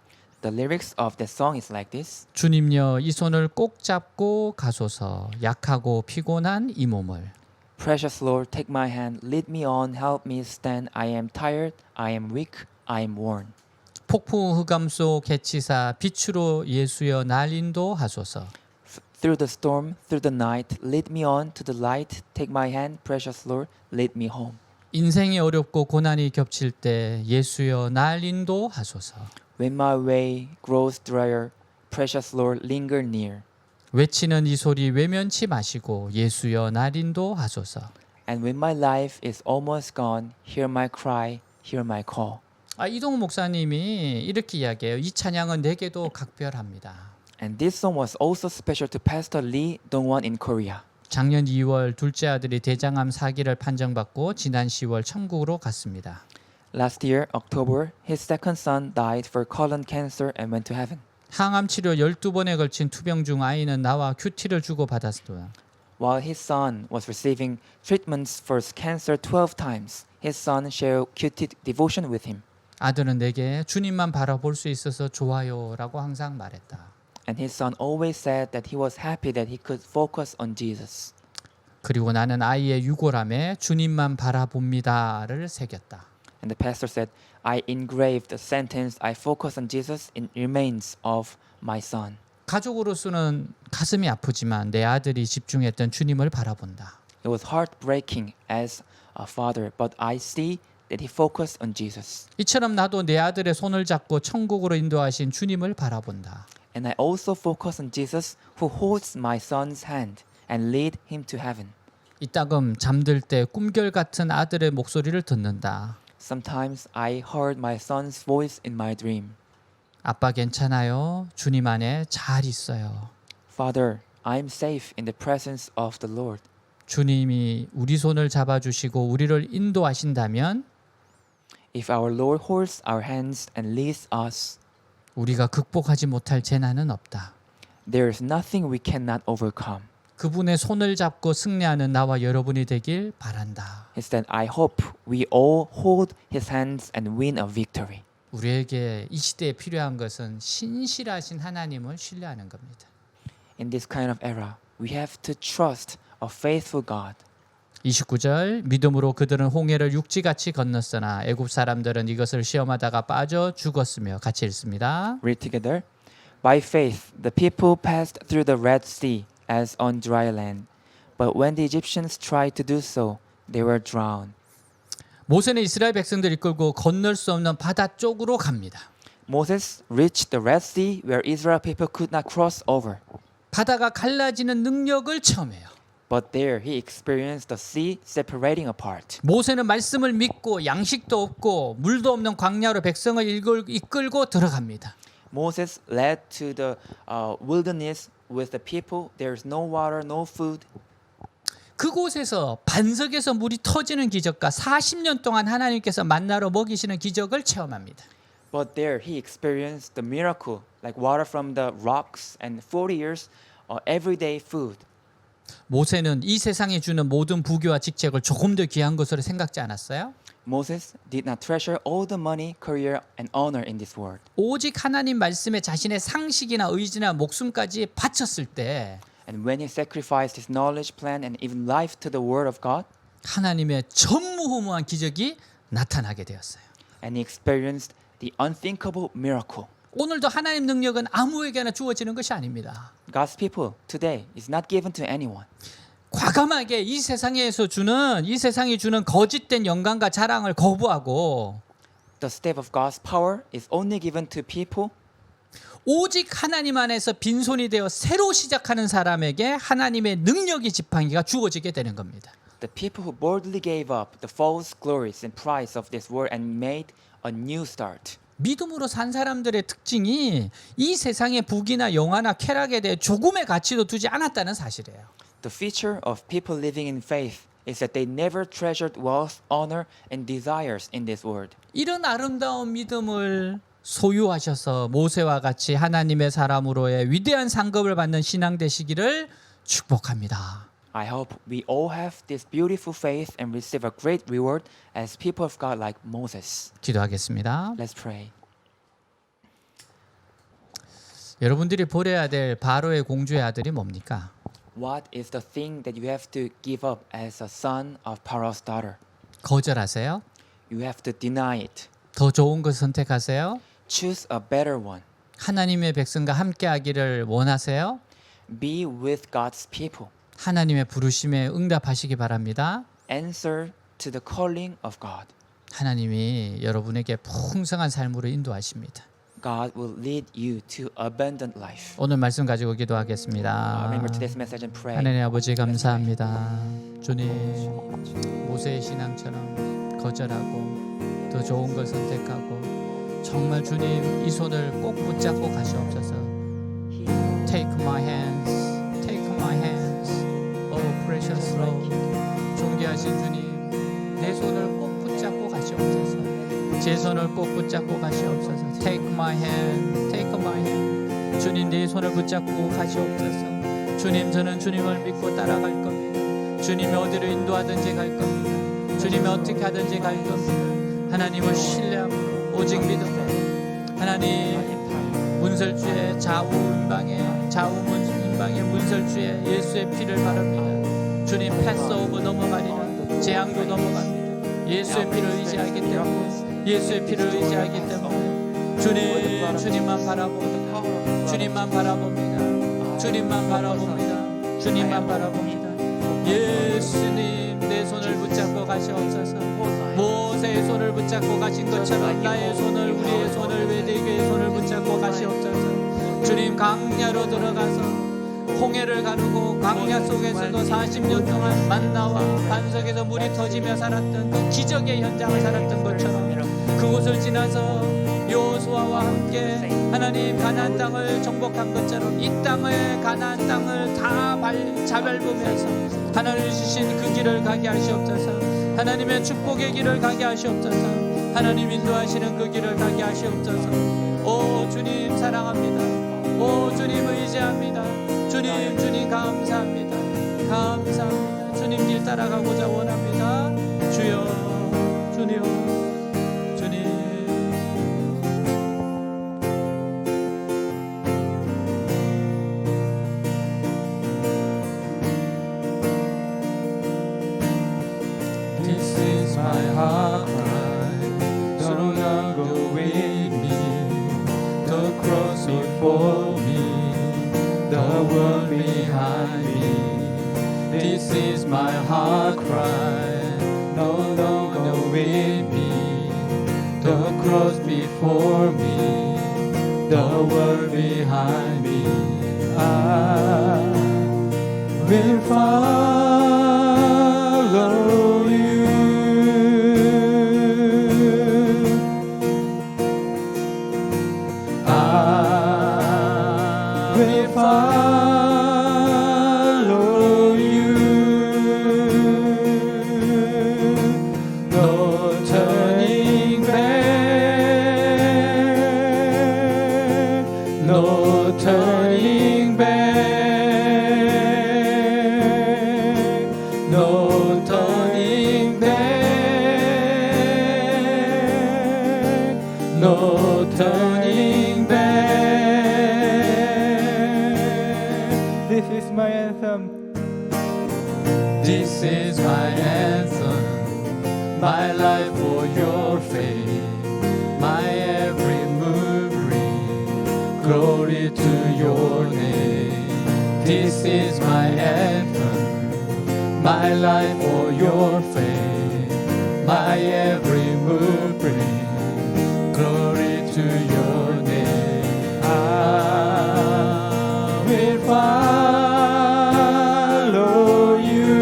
The lyrics of that song is like this. 주님여 이 손을 꼭 잡고 가소서 약하고 피곤한 이 몸을. Precious Lord, take my hand, lead me on, help me stand. I am tired, I am weak, I am worn. 폭풍 흑암 속 개치사 빛으로 예수여 날 인도하소서. Through the storm, through the night, lead me on to the light. Take my hand, precious Lord, lead me home. 인생이 어렵고 고난이 겹칠 때 예수여 날 인도하소서. When my way grows drier, precious Lord, linger near. 외치는 이 소리 외면치 마시고 예수여 날 인도하소서. And when my life is almost gone, hear my cry, hear my call. 이동훈 목사님이 이렇게 이야기해요. 이 찬양은 내게도 각별합니다. And this song was also special to Pastor Lee Dongwon in Korea. 작년 2월 둘째 아들이 대장암 4기를 판정받고 지난 10월 천국으로 갔습니다. Last year, October, his second son died for colon cancer and went to heaven. 항암 치료 12번에 걸친 투병 중 아이는 나와 큐티를 주고 받았어요. While his son was receiving treatments for cancer 12 times, his son shared QT devotion with him. 아들은 내게 주님만 바라볼 수 있어서 좋아요라고 항상 말했다. And his son always said that he was happy that he could focus on Jesus. 그리고 나는 아이의 유골함에 주님만 바라봅니다를 새겼다. And the pastor said, I engraved the sentence, I focus on Jesus in remains of my son. 가족으로서는 가슴이 아프지만 내 아들이 집중했던 주님을 바라본다. It was heartbreaking as a father, but I see that he focused on Jesus. 이처럼 나도 내 아들의 손을 잡고 천국으로 인도하신 주님을 바라본다. And I also focus on Jesus who holds my son's hand and lead him to heaven. 이따금 잠들 때 꿈결 같은 아들의 목소리를 듣는다. Sometimes I heard my son's voice in my dream. 아빠 괜찮아요. 주님 안에 잘 있어요. Father, I am safe in the presence of the Lord. 주님이 우리 손을 잡아주시고 우리를 인도하신다면 If our Lord holds our hands and leads us, 우리가 극복하지 못할 재난은 없다. there is nothing we cannot overcome. 그분의 손을 잡고 승리하는 나와 여러분이 되길 바란다. Instead, I hope we all hold His hands and win a victory. 우리에게 이 시대에 필요한 것은 신실하신 하나님을 신뢰하는 겁니다. In this kind of era, we have to trust a faithful God. 29절 믿음으로 그들은 홍해를 육지같이 건넜으나 애굽 사람들은 이것을 시험하다가 빠져 죽었으며 같이 읽습니다. Read together. By faith, the people passed through the Red Sea as on dry land. But when the Egyptians tried to do so, they were drowned. 모세는 이스라엘 백성들을 이끌고 건널 수 없는 바다 쪽으로 갑니다. Moses reached the Red Sea where Israel people could not cross over. 바다가 갈라지는 능력을 체험해요. But there he experienced the sea separating apart. 모세는 말씀을 믿고 양식도 없고 물도 없는 광야로 백성을 이끌고 들어갑니다. Moses led to the wilderness with the people. There's no water, no food. 그곳에서 반석에서 물이 터지는 기적과 40년 동안 하나님께서 만나로 먹이시는 기적을 체험합니다. But there he experienced the miracle, like water from the rocks, and 40 years everyday food. 모세는 이 세상에 주는 모든 부귀와 직책을 조금 더 귀한 것으로 생각지 않았어요? Moses did not treasure all the money, career, and honor in this world. 오직 하나님 말씀에 자신의 상식이나 의지나 목숨까지 바쳤을 때 And when he sacrificed his knowledge, plan, and even life to the word of God, 하나님의 전무후무한 기적이 나타나게 되었어요. and he experienced the unthinkable miracle. 오늘도 하나님 능력은 아무에게나 주어지는 것이 아닙니다. God's people today is not given to anyone. 과감하게 이 세상이 주는 거짓된 영광과 자랑을 거부하고 The step of God's power is only given to people 오직 하나님 안에서 빈손이 되어 새로 시작하는 사람에게 하나님의 능력이 지팡이가 주어지게 되는 겁니다. the people who boldly gave up the false glories and prides of this world and made a new start. 믿음으로 산 사람들의 특징이 이 세상의 부귀나 영화나 쾌락에 대해 조금의 가치도 두지 않았다는 사실이에요. The feature of people living in faith is that they never treasured wealth, honor, and desires in this world. 이런 아름다운 믿음을 소유하셔서 모세와 같이 하나님의 사람으로의 위대한 상급을 받는 신앙 되시기를 축복합니다. I hope we all have this beautiful faith and receive a great reward as people of God like Moses. 기도하겠습니다. Let's pray. 여러분들이 버려야 될 바로의 공주의 아들이 뭡니까? What is the thing that you have to give up as a son of Pharaoh's daughter? 거절하세요? You have to deny it. 더 좋은 것 선택하세요? Choose a better one. 하나님의 백성과 함께하기를 원하세요? Be with God's people. 하나님의 부르심에 응답하시기 바랍니다. Answer to the calling of God. 하나님이 여러분에게 풍성한 삶으로 인도하십니다. God will lead you to abundant life. 오늘 말씀 가지고 기도하겠습니다. Remember today's message and pray. 하나님 아버지 감사합니다. 주님 모세의 신앙처럼 거절하고 더 좋은 걸 선택하고 정말 주님 이 손을 꼭 붙잡고 가시옵소서. Take my hands, take my hands, oh precious Lord. 존귀하신 주님, 내 손을 꼭 붙잡고 가시옵소서. 제 손을 꼭 붙잡고 가시옵소서. Take my hand, take my hand. 주님 내 손을 붙잡고 가시옵소서. 주님 저는 주님을 믿고 따라갈 겁니다. 주님이 어디로 인도하든지 갈 겁니다. 주님이 어떻게 하든지 갈 겁니다. 하나님을 신뢰함으로 오직 믿음으로 하나님 문설주의 좌우인방의 문설주의 예수의 피를 바릅니다. 주님 패스오브 넘어가리라. 재앙도 넘어갑니다. 예수의 피를 의지하기 때문에 예수의 피를 의지하기 때문에 주님만 바라봅니다. 주님만 바라봅니다. 주님만 바라봅니다. 주님만 바라봅니다. 예수님 내 손을 붙잡고 가시옵소서. 모세의 손을 붙잡고 가신 것처럼 나의 손을 우리의 손을 외대교의 손을 붙잡고 가시옵소서. 주님 광야로 들어가서 홍해를 가르고 광야 속에서도 40년 동안 만나와 반석에서 물이 터지며 살았던 그 기적의 현장을 살았던 것처럼 그곳을 지나서 여호수아와 함께 가나안 땅을 정복한 것처럼 이 땅을 가나안 땅을 다 잡아보면서 하나님이 주신 그 길을 가게 하시옵소서. 하나님의 축복의 길을 가게 하시옵소서. 하나님 인도하시는 그 길을 가게 하시옵소서. 오 주님 사랑합니다. 오 주님 의지합니다. 주님 감사합니다. 감사합니다. 주님 길 따라가고자 원합니다. 주여 주님 This is my heart cry, no longer with me, the cross before me, the world behind me. This is my heart cry, no longer with me, the cross before me, the world behind me. I will follow you. I will follow you. No turning back. No turning back. No turning back. No turning back. This is my anthem. This is my anthem. My life for your faith. My every move bring glory to your name. This is my anthem. My life for your faith. My every move bring glory to your name. I will follow you.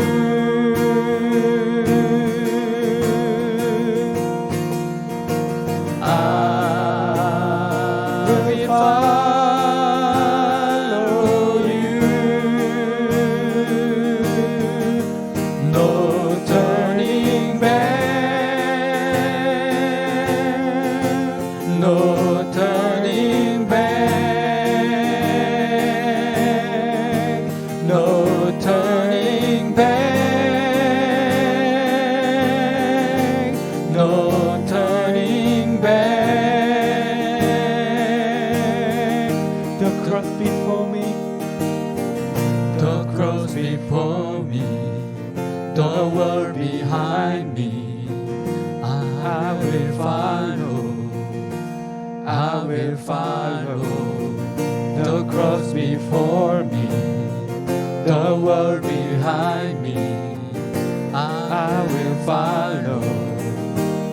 I will follow you. No turning back. No turning back. No turning back. No turning back. The cross before me. The cross before me. The world behind me. I will follow. I will follow. The cross before me. The world behind me. I will follow.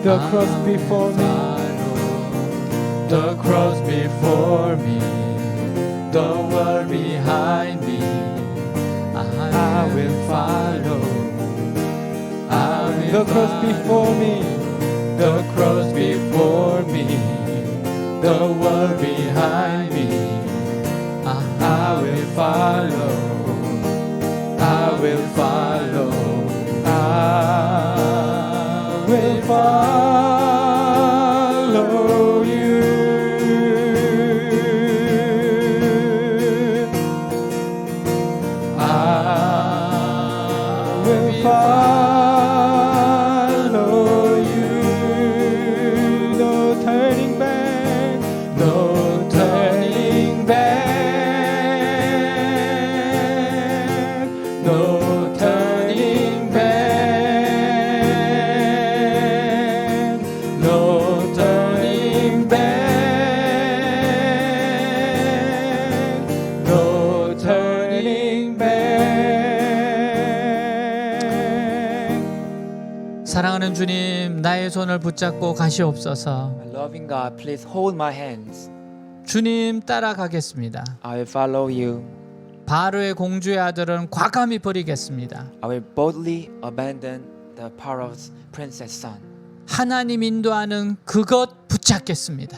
The cross before me. The cross before me. The world behind me. I will follow. The cross before me. The cross before me. The world behind me. I will follow. I will follow. I will follow you. I will follow you. No turning back. No turning back. No turning back. No turning back. No turning back. 사랑하는 주님, 나의 손을 붙잡고 가시옵소서. My loving God, please hold my hands. 주님 따라가겠습니다. I will follow you. 바로의 공주의 아들은 과감히 버리겠습니다. I will boldly abandon the power of Princess Sun. 하나님 인도하는 그것 붙잡겠습니다.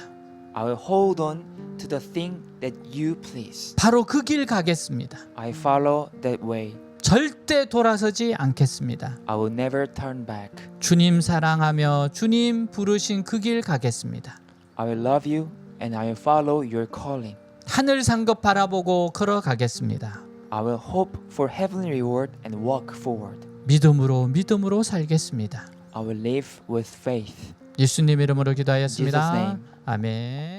I will hold on to the thing that you please. 바로 그 길 가겠습니다. I follow that way. 절대 돌아서지 않겠습니다. I will never turn back. 주님 사랑하며 주님 부르신 그 길 가겠습니다. I will love you and I will follow your calling. 하늘 상급 바라보고 걸어가겠습니다. I will hope for heavenly reward and walk forward. 믿음으로 살겠습니다. I will live with faith. 예수님 이름으로 Jesus' 기도하였습니다. name. 아멘.